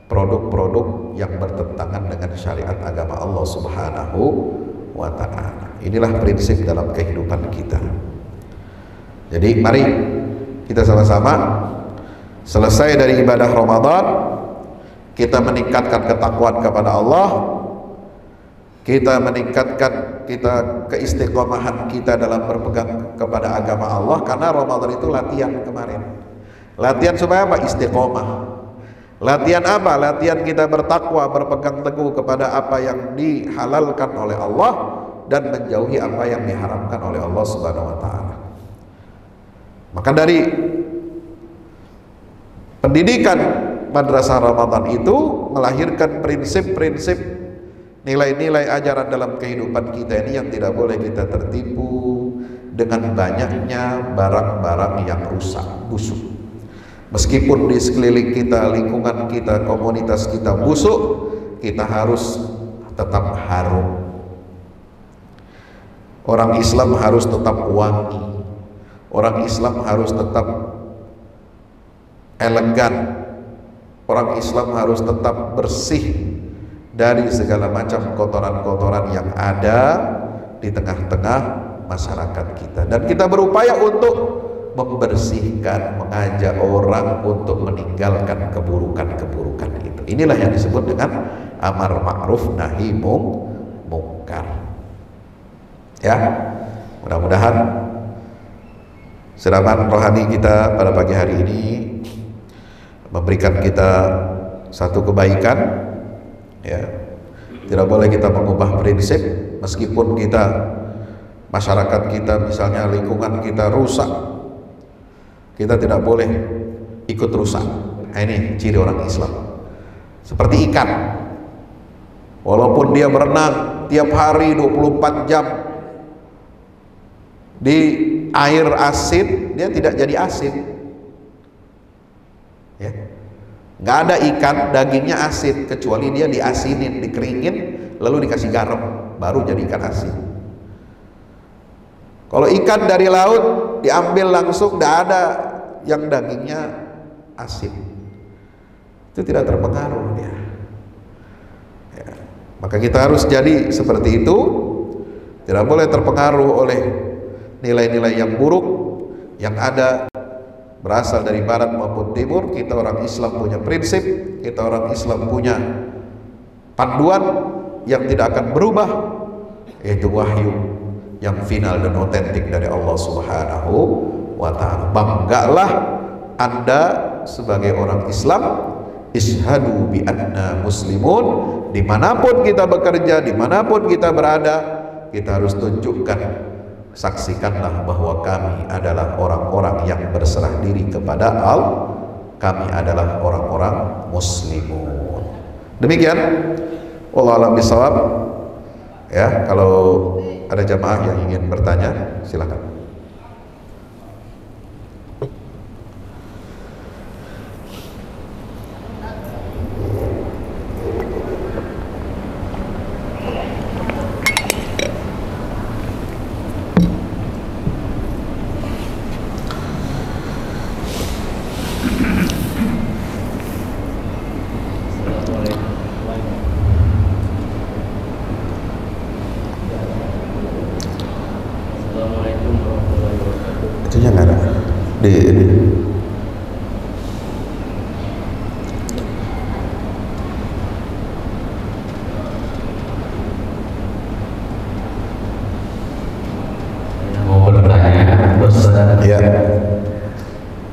produk-produk yang bertentangan dengan syariat agama Allah Subhanahu wa ta'ala. Inilah prinsip dalam kehidupan kita. Jadi mari kita sama-sama selesai dari ibadah Ramadan, kita meningkatkan ketakwaan kepada Allah, kita meningkatkan keistiqomahan kita dalam berpegang kepada agama Allah. Karena Ramadan itu latihan kemarin. Latihan supaya apa? Istiqomah. Latihan apa? Latihan kita bertakwa, berpegang teguh kepada apa yang dihalalkan oleh Allah dan menjauhi apa yang diharamkan oleh Allah Subhanahu wa ta'ala. Maka dari pendidikan Madrasah Ramadan itu melahirkan prinsip-prinsip, nilai-nilai ajaran dalam kehidupan kita ini yang tidak boleh kita tertipu dengan banyaknya barang-barang yang rusak, busuk. Meskipun di sekeliling kita, lingkungan kita, komunitas kita busuk, kita harus tetap harum. Orang Islam harus tetap wangi. Orang Islam harus tetap elegan. Orang Islam harus tetap bersih dari segala macam kotoran-kotoran yang ada di tengah-tengah masyarakat kita. Dan kita berupaya untuk membersihkan, mengajak orang untuk meninggalkan keburukan-keburukan itu. Inilah yang disebut dengan amar ma'ruf nahi mungkar. Ya, mudah-mudahan siraman rohani kita pada pagi hari ini memberikan kita satu kebaikan. Ya, tidak boleh kita mengubah prinsip, meskipun kita, masyarakat kita misalnya, lingkungan kita rusak, kita tidak boleh ikut rusak. Nah, ini ciri orang Islam. Seperti ikan, walaupun dia berenang tiap hari 24 jam di air asin, dia tidak jadi asin. Ya, nggak ada ikan dagingnya asin kecuali dia diasinin, dikeringin, lalu dikasih garam, baru jadi ikan asin. Kalau ikan dari laut diambil langsung, tidak ada yang dagingnya asin, itu tidak terpengaruh dia. Ya, maka kita harus jadi seperti itu, tidak boleh terpengaruh oleh nilai-nilai yang buruk yang ada berasal dari barat maupun timur. Kita orang Islam punya prinsip, kita orang Islam punya panduan yang tidak akan berubah, yaitu wahyu yang final dan otentik dari Allah Subhanahu wa ta'ala. Banggalah Anda sebagai orang Islam, ishadu bi anna muslimun. Dimanapun kita bekerja, dimanapun kita berada, kita harus tunjukkan, saksikanlah bahwa kami adalah orang-orang yang berserah diri kepada Allah, kami adalah orang-orang muslimun. Demikian, wallahu a'lam bishawab. Ya, kalau ada jamaah yang ingin bertanya, silakan. Itunya nggak ada di ini. Mau bertanya, Ustaz. Ya.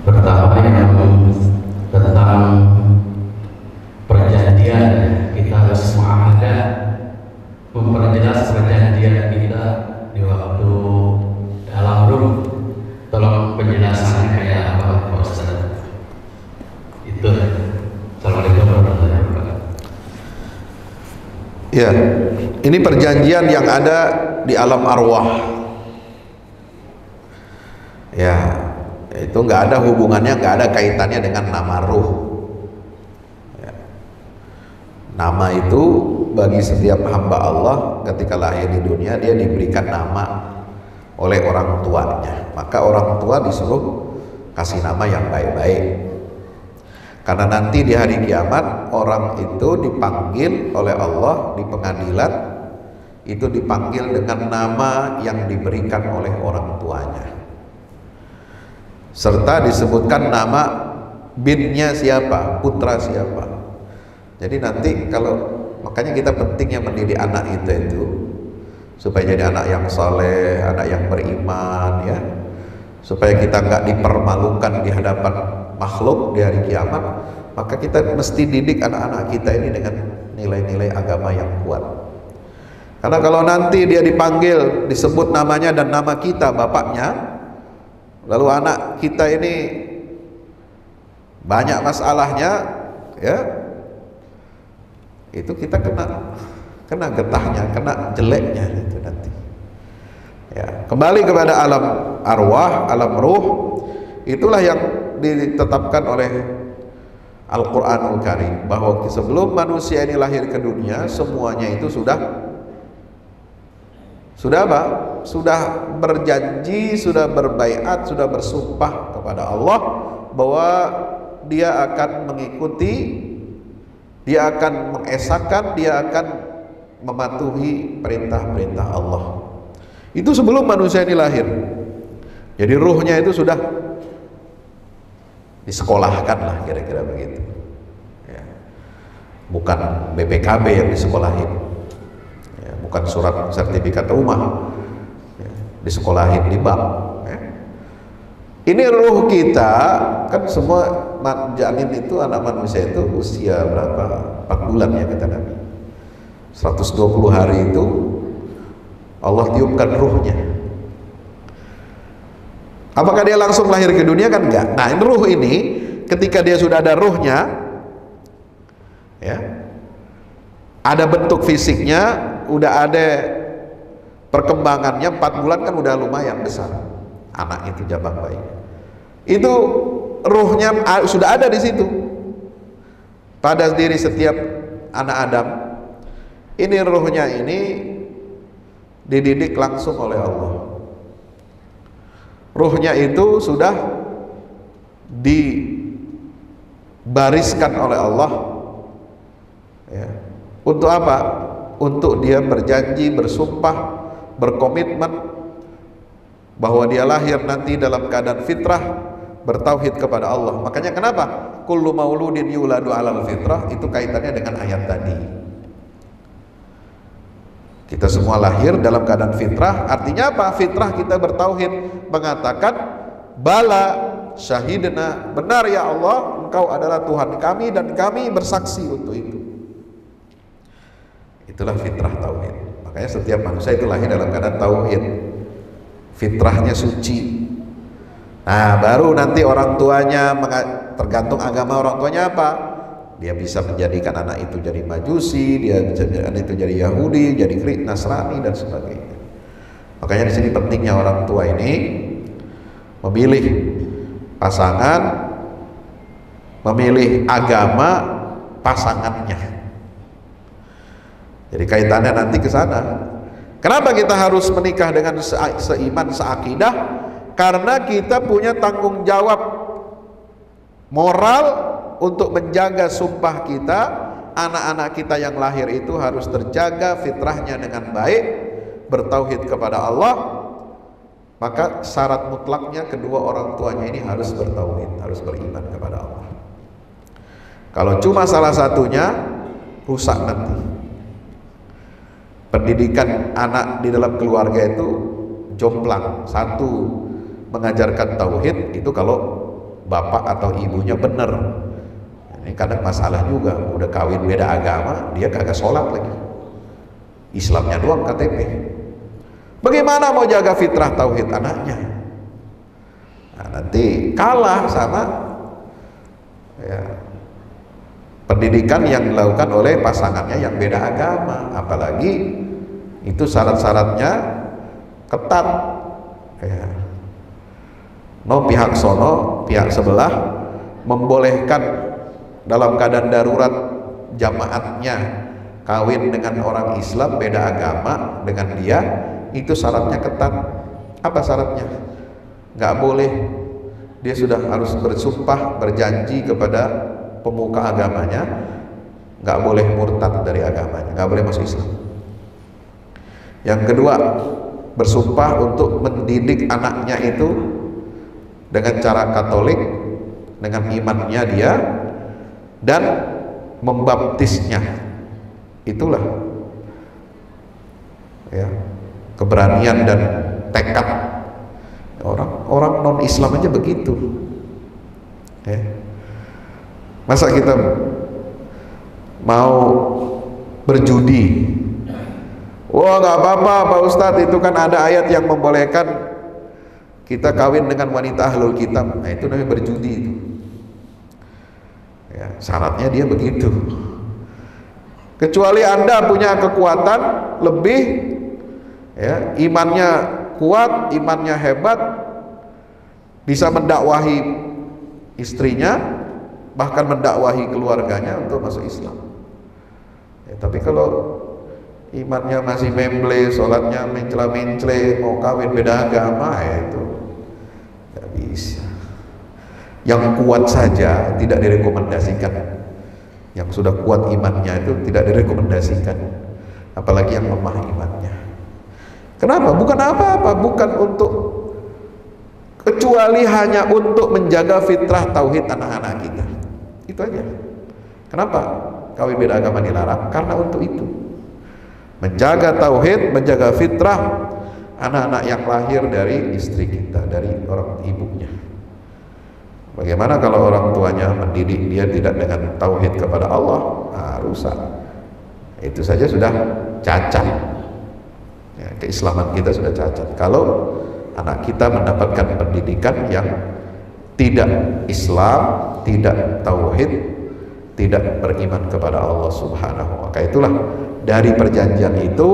Pertama yang tentang perjanjian, kita harus muamalah, memperjelas perjanjian kita di waktu dalam ruh. Tolong penjelasannya kayak apa, Pak Ustaz? Itu. Assalamualaikum warahmatullahi wabarakatuh. Ya, ini perjanjian yang ada di alam arwah. Ya, itu nggak ada hubungannya, nggak ada kaitannya dengan nama ruh. Ya. Nama itu bagi setiap hamba Allah ketika lahir di dunia, dia diberikan nama oleh orang tuanya. Maka orang tua disuruh kasih nama yang baik-baik, karena nanti di hari kiamat orang itu dipanggil oleh Allah di pengadilan, itu dipanggil dengan nama yang diberikan oleh orang tuanya, serta disebutkan nama binnya siapa, putra siapa. Jadi nanti makanya kita pentingnya mendidik anak itu supaya jadi anak yang saleh, anak yang beriman, ya, supaya kita nggak dipermalukan di hadapan makhluk di hari kiamat. Maka kita mesti didik anak-anak kita ini dengan nilai-nilai agama yang kuat. Karena kalau nanti dia dipanggil, disebut namanya dan nama kita, bapaknya, lalu anak kita ini banyak masalahnya, ya, itu kita kena getahnya, kena jeleknya itu nanti. Ya, kembali kepada alam arwah, alam ruh, itulah yang ditetapkan oleh Al-Quranul Karim, bahwa sebelum manusia ini lahir ke dunia, semuanya itu sudah Sudah apa? Sudah berjanji, sudah berbaiat, sudah bersumpah kepada Allah bahwa dia akan mengikuti, dia akan mengesahkan, dia akan mematuhi perintah-perintah Allah. Itu sebelum manusia ini lahir. Jadi ruhnya itu sudah disekolahkan lah, kira-kira begitu ya. Bukan BPKB yang disekolahin ya, bukan surat sertifikat rumah ya, disekolahin di bank ya. Ini ruh kita kan, semua janin itu, anak manusia itu usia berapa? 4 bulan ya kata Nabi. 120 hari itu Allah tiupkan ruhnya. Apakah dia langsung lahir ke dunia? Kan enggak. Nah, ruh ini ketika dia sudah ada ruhnya ya, ada bentuk fisiknya, udah ada perkembangannya, 4 bulan kan udah lumayan besar anak itu, jabang bayi itu, ruhnya sudah ada di situ pada diri setiap anak Adam. Ini ruhnya ini dididik langsung oleh Allah. Ruhnya itu sudah dibariskan oleh Allah ya. Untuk apa? Untuk dia berjanji, bersumpah, berkomitmen bahwa dia lahir nanti dalam keadaan fitrah, bertauhid kepada Allah. Makanya kenapa? Kullu mauludin yuladu alal fitrah, itu kaitannya dengan ayat tadi. Kita semua lahir dalam keadaan fitrah. Artinya apa? Fitrah kita bertauhid, mengatakan bala syahidna, benar ya Allah, Engkau adalah Tuhan kami dan kami bersaksi untuk itu. Itulah fitrah tauhid. Makanya setiap manusia itu lahir dalam keadaan tauhid, fitrahnya suci. Nah, baru nanti orang tuanya, tergantung agama orang tuanya apa, dia bisa menjadikan anak itu jadi Majusi, dia bisa menjadikan anak itu jadi Yahudi, jadi Nasrani dan sebagainya. Makanya di sini pentingnya orang tua ini memilih pasangan, memilih agama pasangannya. Jadi kaitannya nanti ke sana. Kenapa kita harus menikah dengan seiman, seakidah? Karena kita punya tanggung jawab moral untuk menjaga sumpah kita. Anak-anak kita yang lahir itu harus terjaga fitrahnya dengan baik, bertauhid kepada Allah. Maka syarat mutlaknya kedua orang tuanya ini harus bertauhid, harus beriman kepada Allah. Kalau cuma salah satunya, rusak nanti. Pendidikan anak di dalam keluarga itu jomplang. Satu, mengajarkan tauhid itu kalau bapak atau ibunya benar. Ini kadang masalah juga, udah kawin beda agama, dia kagak sholat lagi, Islamnya doang KTP. Bagaimana mau jaga fitrah tauhid anaknya? Nah, nanti kalah sama ya, pendidikan yang dilakukan oleh pasangannya yang beda agama. Apalagi itu syarat-syaratnya ketat ya. No pihak sono, pihak sebelah membolehkan dalam keadaan darurat jamaatnya kawin dengan orang Islam beda agama dengan dia, itu syaratnya ketat. Apa syaratnya? Nggak boleh, dia sudah harus bersumpah, berjanji kepada pemuka agamanya, nggak boleh murtad dari agamanya, nggak boleh masuk Islam. Yang kedua, bersumpah untuk mendidik anaknya itu dengan cara Katolik, dengan imannya dia, dan membaptisnya. Itulah ya, keberanian dan tekad orang non Islam aja begitu ya. Masa kita mau berjudi? Wah, nggak apa-apa Pak Ustadz, itu kan ada ayat yang membolehkan kita kawin dengan wanita ahlul kitab. Nah, itu namanya berjudi itu. Ya, syaratnya dia begitu. Kecuali Anda punya kekuatan lebih ya, imannya kuat, imannya hebat, bisa mendakwahi istrinya, bahkan mendakwahi keluarganya untuk masuk Islam ya. Tapi kalau imannya masih memble, sholatnya mencela-mencele, mau kawin beda agama, ya itu nggak bisa. Yang kuat saja tidak direkomendasikan, yang sudah kuat imannya itu tidak direkomendasikan, apalagi yang lemah imannya. Kenapa? Bukan apa-apa, bukan untuk, kecuali hanya untuk menjaga fitrah tauhid anak-anak kita, itu aja. Kenapa kawin beda agama dilarang? Karena untuk itu, menjaga tauhid, menjaga fitrah anak-anak yang lahir dari istri kita, dari orang ibunya. Bagaimana kalau orang tuanya mendidik dia tidak dengan tauhid kepada Allah? Nah, rusak. Itu saja sudah cacat. Ya, keislaman kita sudah cacat. Kalau anak kita mendapatkan pendidikan yang tidak Islam, tidak tauhid, tidak beriman kepada Allah Subhanahu wa ta'ala. Itulah dari perjanjian itu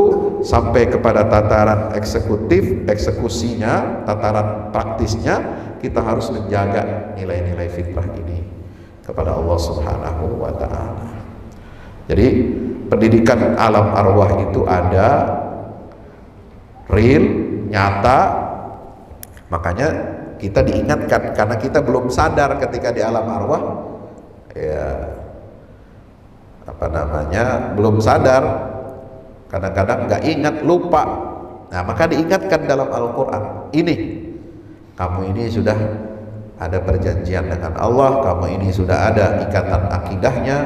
sampai kepada tataran eksekutif, eksekusinya, tataran praktisnya, kita harus menjaga nilai-nilai fitrah ini kepada Allah Subhanahu wa ta'ala. Jadi pendidikan alam arwah itu ada, real, nyata. Makanya kita diingatkan, karena kita belum sadar ketika di alam arwah, ya apa namanya, belum sadar, kadang-kadang nggak ingat, lupa. Nah, maka diingatkan dalam Al-Quran, ini kamu ini sudah ada perjanjian dengan Allah, kamu ini sudah ada ikatan akidahnya,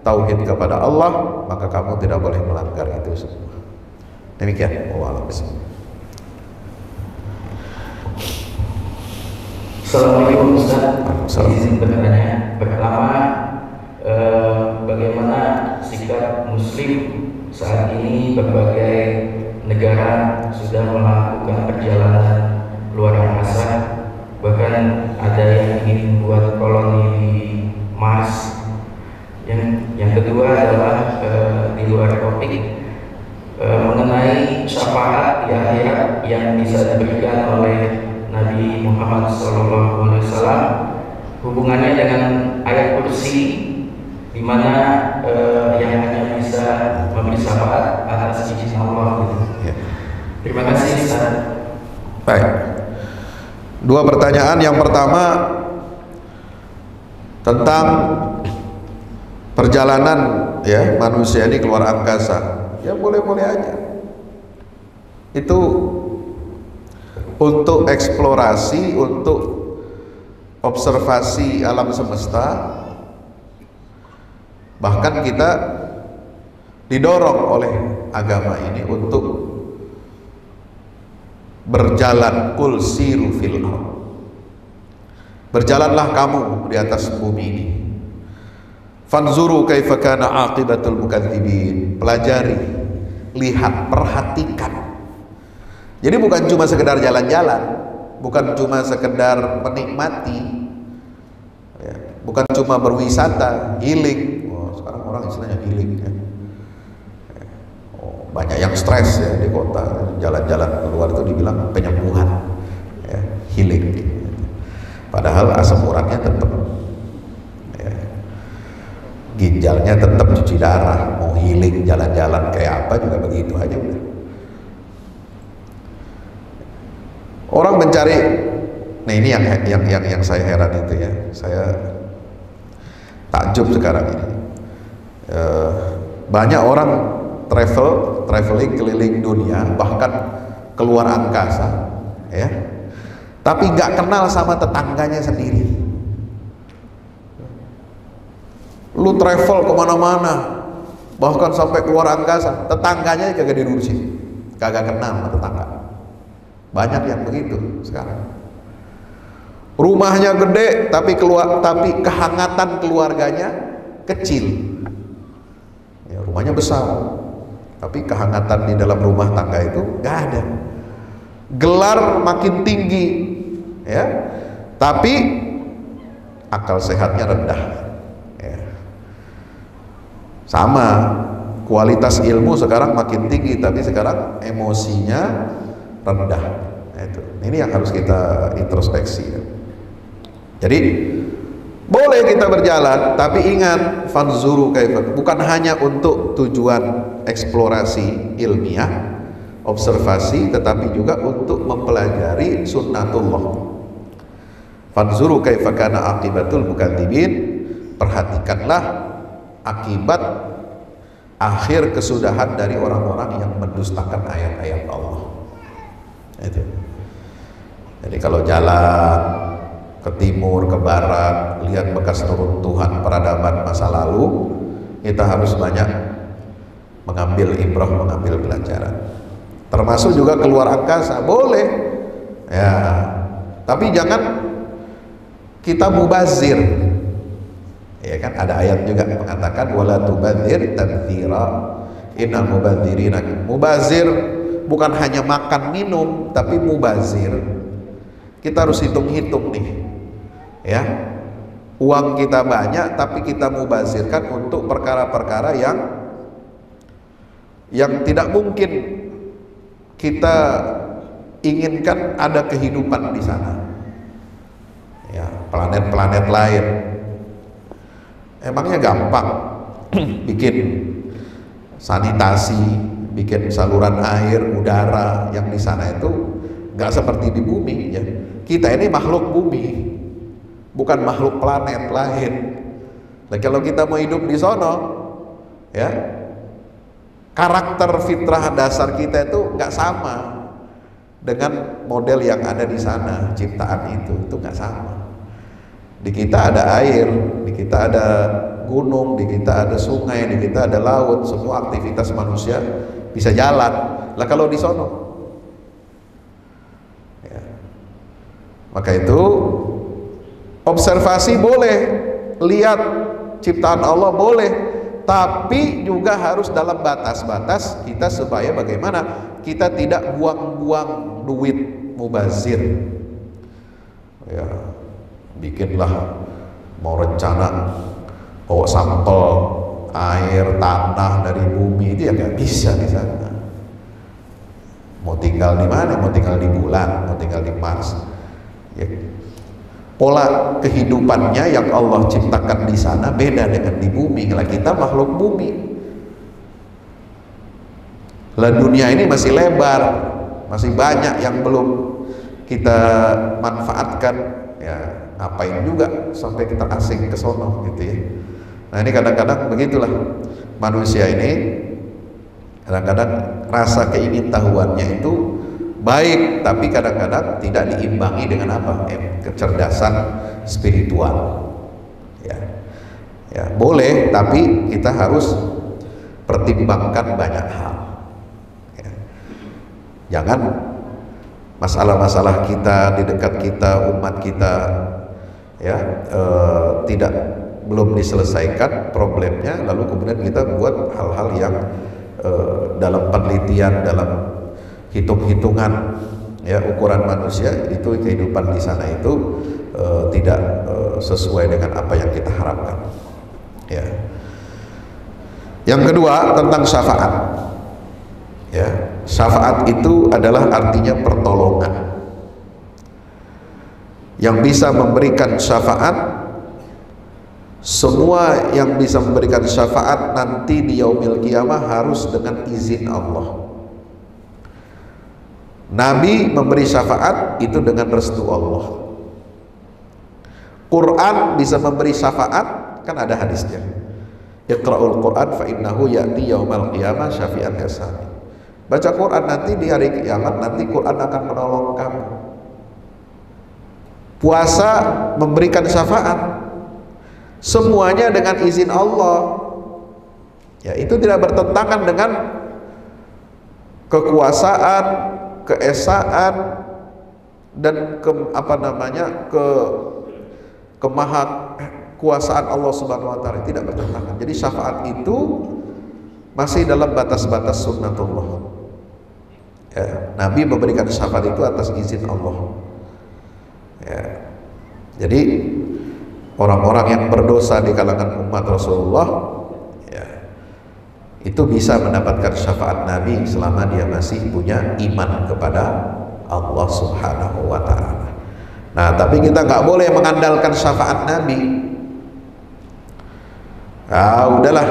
tauhid kepada Allah, maka kamu tidak boleh melanggar itu semua. Demikian. Assalamualaikum Ustaz. Izin bertanya, pertama, bagaimana sikap Muslim saat ini berbagai negara sudah melakukan perjalanan luar angkasa, bahkan ada yang ingin membuat koloni di Mars. Yang kedua adalah di luar topik, mengenai syafaat di akhirat yang bisa diberikan oleh Nabi Muhammad SAW, hubungannya dengan ayat kursi, di mana yang hanya bisa memberi syafaat atas izin Allah. Ya. Terima kasih Ustaz. Baik. Dua pertanyaan. Yang pertama tentang perjalanan ya manusia ini keluar angkasa. Ya boleh-boleh aja. Itu untuk eksplorasi, untuk observasi alam semesta. Bahkan kita didorong oleh agama ini untuk berjalan, kul siru fil ardh, berjalanlah kamu di atas bumi ini, fanzuru kaifa kana aqibatul mukadzibin, pelajari, lihat, perhatikan. Jadi bukan cuma sekedar jalan-jalan, bukan cuma sekedar menikmati, ya, bukan cuma berwisata, healing. Sekarang orang istilahnya healing ya. Banyak yang stres ya di kota, jalan-jalan keluar itu dibilang penyembuhan ya, healing. Padahal asam uratnya tetap ya, ginjalnya tetap cuci darah, mau healing jalan-jalan kayak apa juga begitu aja udah. Orang mencari, nah ini yang saya heran itu ya, saya takjub sekarang ini. Banyak orang traveling keliling dunia, bahkan keluar angkasa, ya, tapi nggak kenal sama tetangganya sendiri. Lu travel kemana-mana, bahkan sampai keluar angkasa, tetangganya kagak diurusin, kagak kenal sama tetangga. Banyak yang begitu sekarang. Rumahnya gede, tapi kehangatan keluarganya kecil. Ya, rumahnya besar, tapi kehangatan di dalam rumah tangga itu nggak ada. Gelar makin tinggi, ya, tapi akal sehatnya rendah. Ya. Sama, kualitas ilmu sekarang makin tinggi, tapi sekarang emosinya rendah. Nah, itu. Ini yang harus kita introspeksi. Ya. Jadi Boleh kita berjalan, tapi ingat, fanzuru kaifa, bukan hanya untuk tujuan eksplorasi ilmiah, observasi, tetapi juga untuk mempelajari sunnatullah. Fanzuru kaifa kana aqibatul mukadzibin, perhatikanlah akibat akhir kesudahan dari orang-orang yang mendustakan ayat-ayat Allah. Itu. Jadi kalau jalan ke timur, ke barat, lihat bekas turun Tuhan peradaban masa lalu, kita harus banyak mengambil ibrah, mengambil pelajaran. Termasuk juga keluar angkasa, boleh ya, tapi jangan kita mubazir, ya kan, ada ayat juga mengatakan wala tubadzir tabdzira innal mubadzirina. Mubazir bukan hanya makan minum, tapi mubazir kita harus hitung-hitung nih, ya, uang kita banyak tapi kita mubazirkan untuk perkara-perkara yang tidak mungkin kita inginkan ada kehidupan di sana, ya, planet-planet lain. Emangnya gampang bikin sanitasi, bikin saluran air, udara yang di sana itu nggak seperti di bumi, ya. Kita ini makhluk bumi, bukan makhluk planet lain. Nah, kalau kita mau hidup di sono, ya, karakter fitrah dasar kita itu nggak sama dengan model yang ada di sana, ciptaan itu nggak sama. Di kita ada air, di kita ada gunung, di kita ada sungai, di kita ada laut, semua aktivitas manusia bisa jalan. Lah kalau di sono, ya. Maka itu observasi boleh, lihat ciptaan Allah boleh, tapi juga harus dalam batas-batas kita, supaya bagaimana kita tidak buang-buang duit mubazir, ya. Bikinlah, mau rencana bawa sampel air tanah dari bumi, itu ya nggak bisa di sana. Mau tinggal di mana? Mau tinggal di bulan, mau tinggal di Mars, ya. Pola kehidupannya yang Allah ciptakan di sana beda dengan di bumi. Lah kita makhluk bumi. Lah dunia ini masih lebar, masih banyak yang belum kita manfaatkan, ya. Ngapain juga sampai kita asing ke sono, gitu ya. Nah, ini kadang-kadang begitulah manusia ini, kadang-kadang rasa keingintahuannya itu baik, tapi kadang-kadang tidak diimbangi dengan apa? Kecerdasan spiritual. Ya, ya boleh, tapi kita harus pertimbangkan banyak hal. Ya. Jangan masalah-masalah kita di dekat kita, umat kita, ya, belum diselesaikan problemnya, lalu kemudian kita buat hal-hal yang dalam penelitian, dalam hitung-hitungan, ya, ukuran manusia itu kehidupan di sana itu tidak sesuai dengan apa yang kita harapkan, ya. Yang kedua tentang syafaat, ya. Syafaat itu adalah artinya pertolongan. Yang bisa memberikan syafaat, semua yang bisa memberikan syafaat nanti di yaumil qiyamah harus dengan izin Allah. Nabi memberi syafaat itu dengan restu Allah. Quran bisa memberi syafaat, kan ada hadisnya. Iqra'ul Quran fa innahu ya'ti yaumal qiyamah syafi'an kasami. Baca Quran nanti di hari kiamat, nanti Quran akan menolong kamu. Puasa memberikan syafaat, semuanya dengan izin Allah, ya. Itu tidak bertentangan dengan kekuasaan, keesaan, dan kemahakuasaan Allah Subhanahu wa taala, tidak bertentangan. Jadi syafaat itu masih dalam batas-batas sunnatullah, ya. Nabi memberikan syafaat itu atas izin Allah, ya. Jadi orang-orang yang berdosa di kalangan umat Rasulullah, ya, itu bisa mendapatkan syafaat Nabi selama dia masih punya iman kepada Allah Subhanahu wa ta'ala. Nah, tapi kita nggak boleh mengandalkan syafaat Nabi. Udahlah,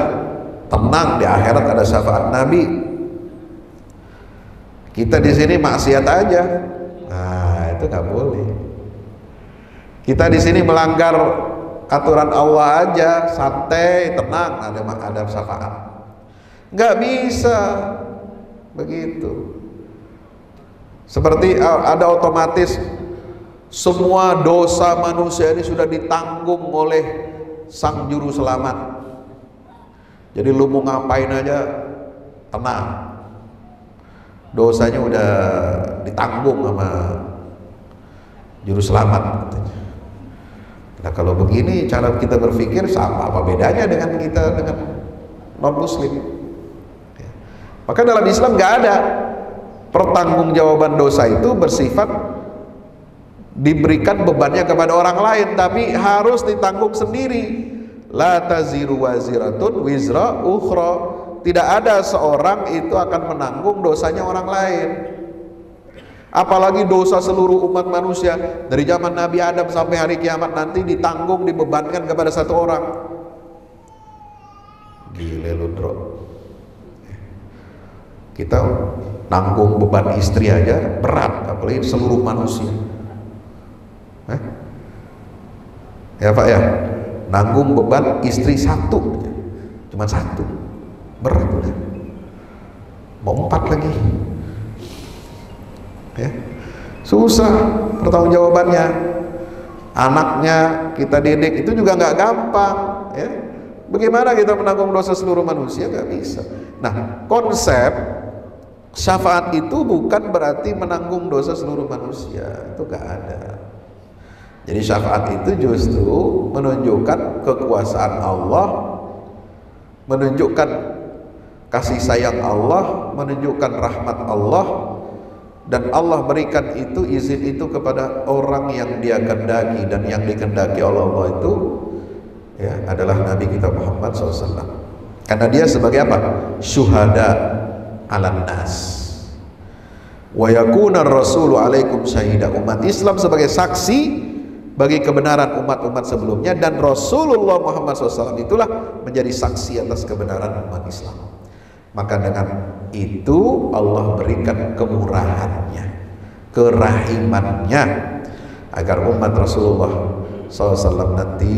tenang, di akhirat ada syafaat Nabi. Kita di sini maksiat aja. Nah, itu nggak boleh. Kita di sini melanggar aturan Allah aja, santai, tenang, ada syafaat. Nggak bisa begitu. Seperti ada otomatis semua dosa manusia ini sudah ditanggung oleh sang juru selamat. Jadi lu mau ngapain aja tenang, dosanya udah ditanggung sama juru selamat katanya. Nah kalau begini cara kita berpikir, sama apa bedanya dengan kita dengan non muslim? Maka dalam Islam nggak ada pertanggungjawaban dosa itu bersifat diberikan bebannya kepada orang lain, tapi harus ditanggung sendiri. La taziru waziratun wizra ukhra. Tidak ada seorang itu akan menanggung dosanya orang lain. Apalagi dosa seluruh umat manusia dari zaman Nabi Adam sampai hari kiamat nanti ditanggung, dibebankan kepada satu orang. Gile lu, Bro. Kita nanggung beban istri aja berat, apalagi seluruh manusia. Ya Pak ya, nanggung beban istri satu, cuma satu, berat udah. Mau 4 lagi, ya susah pertanggungjawabannya. Anaknya kita didik itu juga nggak gampang, ya. Bagaimana kita menanggung dosa seluruh manusia? Nggak bisa. Nah, konsep syafaat itu bukan berarti menanggung dosa seluruh manusia, itu nggak ada. Jadi syafaat itu justru menunjukkan kekuasaan Allah, menunjukkan kasih sayang Allah, menunjukkan rahmat Allah, dan Allah berikan itu, izin itu kepada orang yang Dia kehendaki, dan yang dikehendaki oleh Allah itu ya adalah Nabi kita Muhammad SAW. Karena dia sebagai apa? Syuhada 'alan nas. Wa yakuna ar-rasulu 'alaikum syahida. Umat Islam sebagai saksi bagi kebenaran umat-umat sebelumnya, dan Rasulullah Muhammad SAW itulah menjadi saksi atas kebenaran umat Islam. Maka dengan itu Allah berikan kemurahannya, kerahimannya, agar umat Rasulullah SAW nanti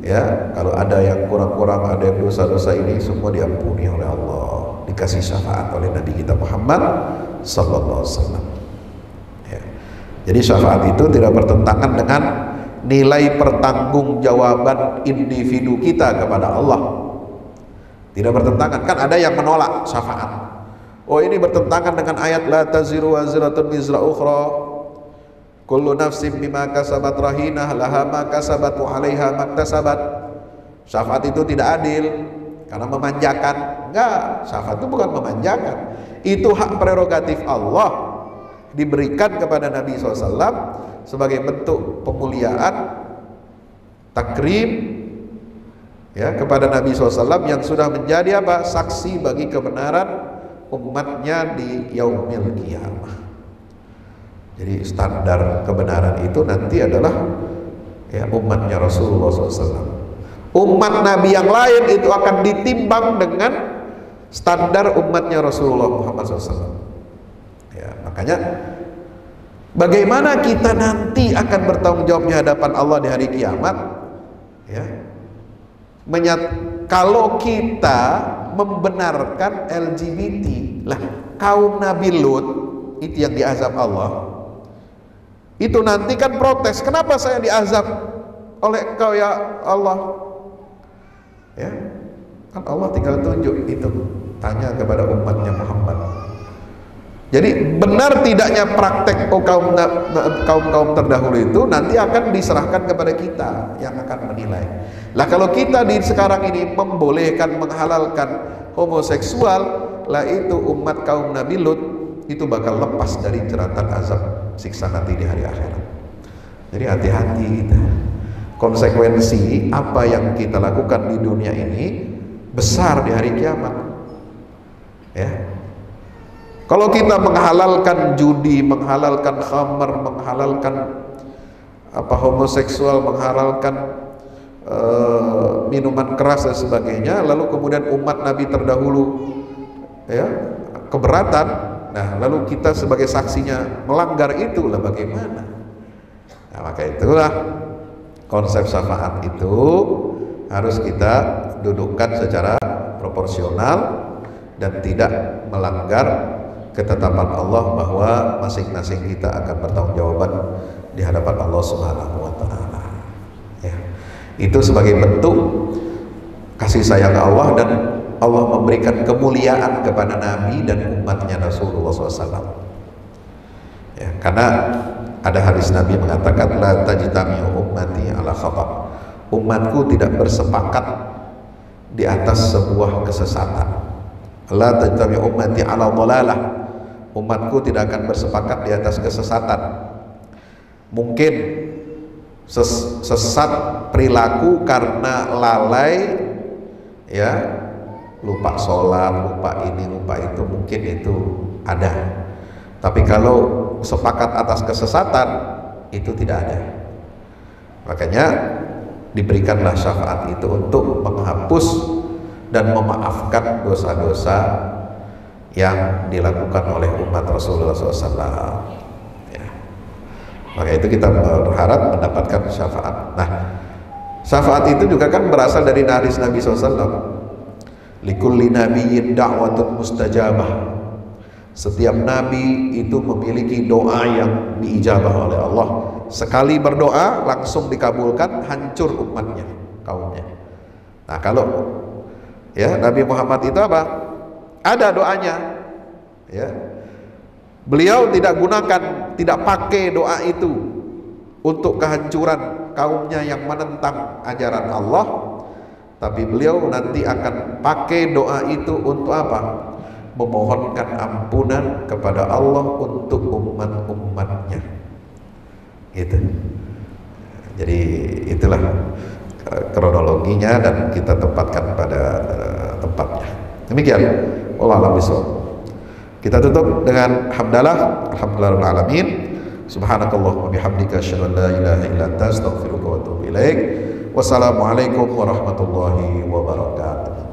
ya kalau ada yang kurang-kurang, ada yang dosa-dosa ini semua diampuni oleh Allah, dikasih syafaat oleh Nabi kita Muhammad SAW. Jadi syafaat itu tidak bertentangan dengan nilai pertanggungjawaban individu kita kepada Allah. Tidak bertentangan. Kan ada yang menolak syafaat. Oh, ini bertentangan dengan ayat la taziru waziratun wizra ukhra. Kullu nafsin bima kasabat rahinah laha ma kasabat wa 'alaiha maktasabat. Syafaat itu tidak adil karena memanjakan. Enggak, syafaat itu bukan memanjakan. Itu hak prerogatif Allah, diberikan kepada Nabi SAW sebagai bentuk pemuliaan, takrim ya kepada Nabi SAW yang sudah menjadi apa? Saksi bagi kebenaran umatnya di yaumil qiyamah. Jadi standar kebenaran itu nanti adalah ya umatnya Rasulullah SAW. Umat Nabi yang lain itu akan ditimbang dengan standar umatnya Rasulullah Muhammad SAW. Ya, makanya bagaimana kita nanti akan bertanggung jawab di hadapan Allah di hari kiamat, ya. Kalau kita membenarkan LGBT, lah kaum Nabi Lut itu yang diazab Allah, itu nanti kan protes, kenapa saya diazab oleh Engkau ya Allah? Ya, kan Allah tinggal tunjuk itu, tanya kepada umatnya Muhammad. Jadi benar tidaknya praktek kaum terdahulu itu nanti akan diserahkan kepada kita yang akan menilai. Lah kalau kita di sekarang ini membolehkan, menghalalkan homoseksual, lah itu umat kaum Nabi Lut itu bakal lepas dari jeratan azab siksa nanti di hari akhirat. Jadi hati-hati kita. Konsekuensi apa yang kita lakukan di dunia ini besar di hari kiamat. Ya. Kalau kita menghalalkan judi, menghalalkan khamar, menghalalkan homoseksual, menghalalkan minuman keras dan sebagainya, lalu kemudian umat Nabi terdahulu ya keberatan, nah lalu kita sebagai saksinya melanggar itu, lah bagaimana? Nah, maka itulah konsep syafaat itu harus kita dudukkan secara proporsional dan tidak melanggar ketetapan Allah bahwa masing-masing kita akan bertanggungjawaban di hadapan Allah Subhanahu wa taala. Ya. Itu sebagai bentuk kasih sayang Allah, dan Allah memberikan kemuliaan kepada Nabi dan umatnya Rasulullah SAW. Ya, karena ada hadis Nabi mengatakan la tajtami'u ummati ala khata'. Umatku tidak bersepakat di atas sebuah kesesatan. La tajtami'u ummati ala dhalalah. Umatku tidak akan bersepakat di atas kesesatan. Mungkin sesat perilaku karena lalai, ya, lupa sholat, lupa ini, lupa itu, mungkin itu ada. Tapi kalau sepakat atas kesesatan, itu tidak ada. Makanya diberikanlah syafaat itu untuk menghapus dan memaafkan dosa-dosa yang dilakukan oleh umat Rasulullah SAW. Ya. Maka itu kita berharap mendapatkan syafaat. Nah, syafaat itu juga kan berasal dari hadis Nabi SAW. Likulli nabiyyin da'watun mustajabah. Setiap nabi itu memiliki doa yang diijabah oleh Allah. Sekali berdoa langsung dikabulkan, hancur umatnya, kaumnya. Nah, kalau ya Nabi Muhammad itu apa? Ada doanya. Ya. Beliau tidak gunakan, tidak pakai doa itu untuk kehancuran kaumnya yang menentang ajaran Allah, tapi beliau nanti akan pakai doa itu untuk apa? Memohonkan ampunan kepada Allah untuk umat-umatnya. Gitu. Jadi itulah kronologinya dan kita tempatkan pada tempatnya. Demikian. Wallahu a'lam bishawab. Kita tutup dengan hamdalah, alhamdulillahirabbil alamin. Subhanakallah wa bihamdika asyhadu an la ilaha illa anta astaghfiruka wa atubu ilaik. Wassalamualaikum warahmatullahi wabarakatuh.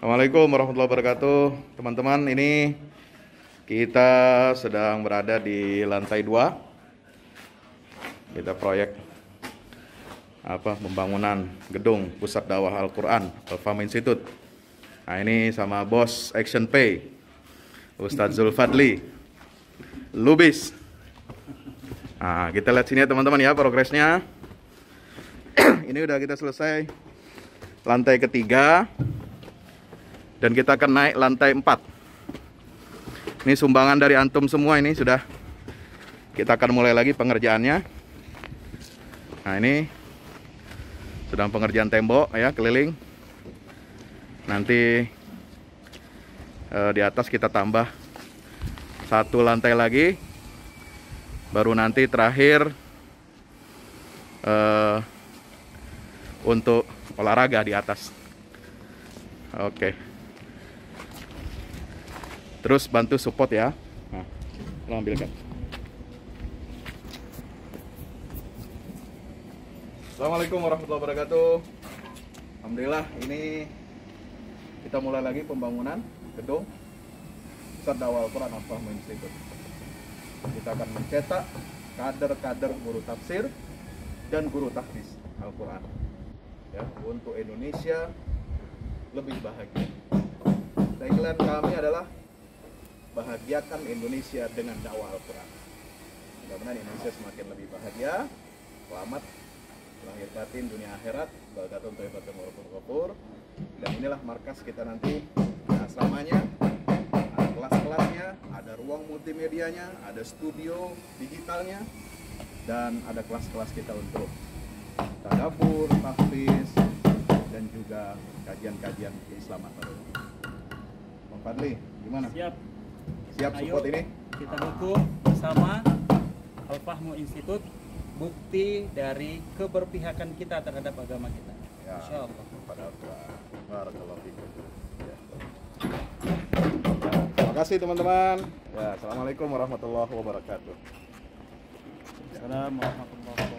Assalamualaikum warahmatullahi wabarakatuh. Teman-teman, ini kita sedang berada di lantai 2. Kita proyek pembangunan gedung Pusat Dakwah Al-Quran Al-Fahmi Institute. Nah, ini sama bos Action Pay, Ustadz Zulfadli Lubis. Nah, kita lihat sini ya teman-teman ya progresnya. Ini udah kita selesai lantai ketiga. Dan kita akan naik lantai 4. Ini sumbangan dari antum semua, ini sudah. Kita akan mulai lagi pengerjaannya. Nah, ini sedang pengerjaan tembok ya, keliling. Nanti di atas kita tambah 1 lantai lagi. Baru nanti terakhir untuk olahraga di atas. Oke. Terus bantu support ya. Nah, lo ambilkan. Assalamualaikum warahmatullahi wabarakatuh. Alhamdulillah, ini kita mulai lagi pembangunan gedung Pusat Dakwah Al-Quran Al-Fahmi Institute. Kita akan mencetak kader-kader guru tafsir dan guru tahfiz Al-Quran ya, untuk Indonesia lebih bahagia. Tagline kami adalah bahagiakan Indonesia dengan dakwah Al-Quran. Mudah-mudahan Indonesia semakin lebih bahagia, selamat lahir batin dunia akhirat, barakatun thayyibatun warahmatullahi wabarakatuh. Dan inilah markas kita nanti, asramanya. kelas-kelasnya, ada ruang multimedianya, ada studio digitalnya, dan ada kelas-kelas kita untuk tadabbur, tahfiz, dan juga kajian-kajian keislaman. Bang Fadli, gimana? Siap. Siap support ini? Kita dukung bersama Al-Fahmu Institute, bukti dari keberpihakan kita terhadap agama kita. Ya, Insyaallah. Barakallahu fikum. Ya. Terima kasih teman-teman. Ya, assalamualaikum warahmatullahi wabarakatuh. Assalamualaikum warahmatullahi wabarakatuh.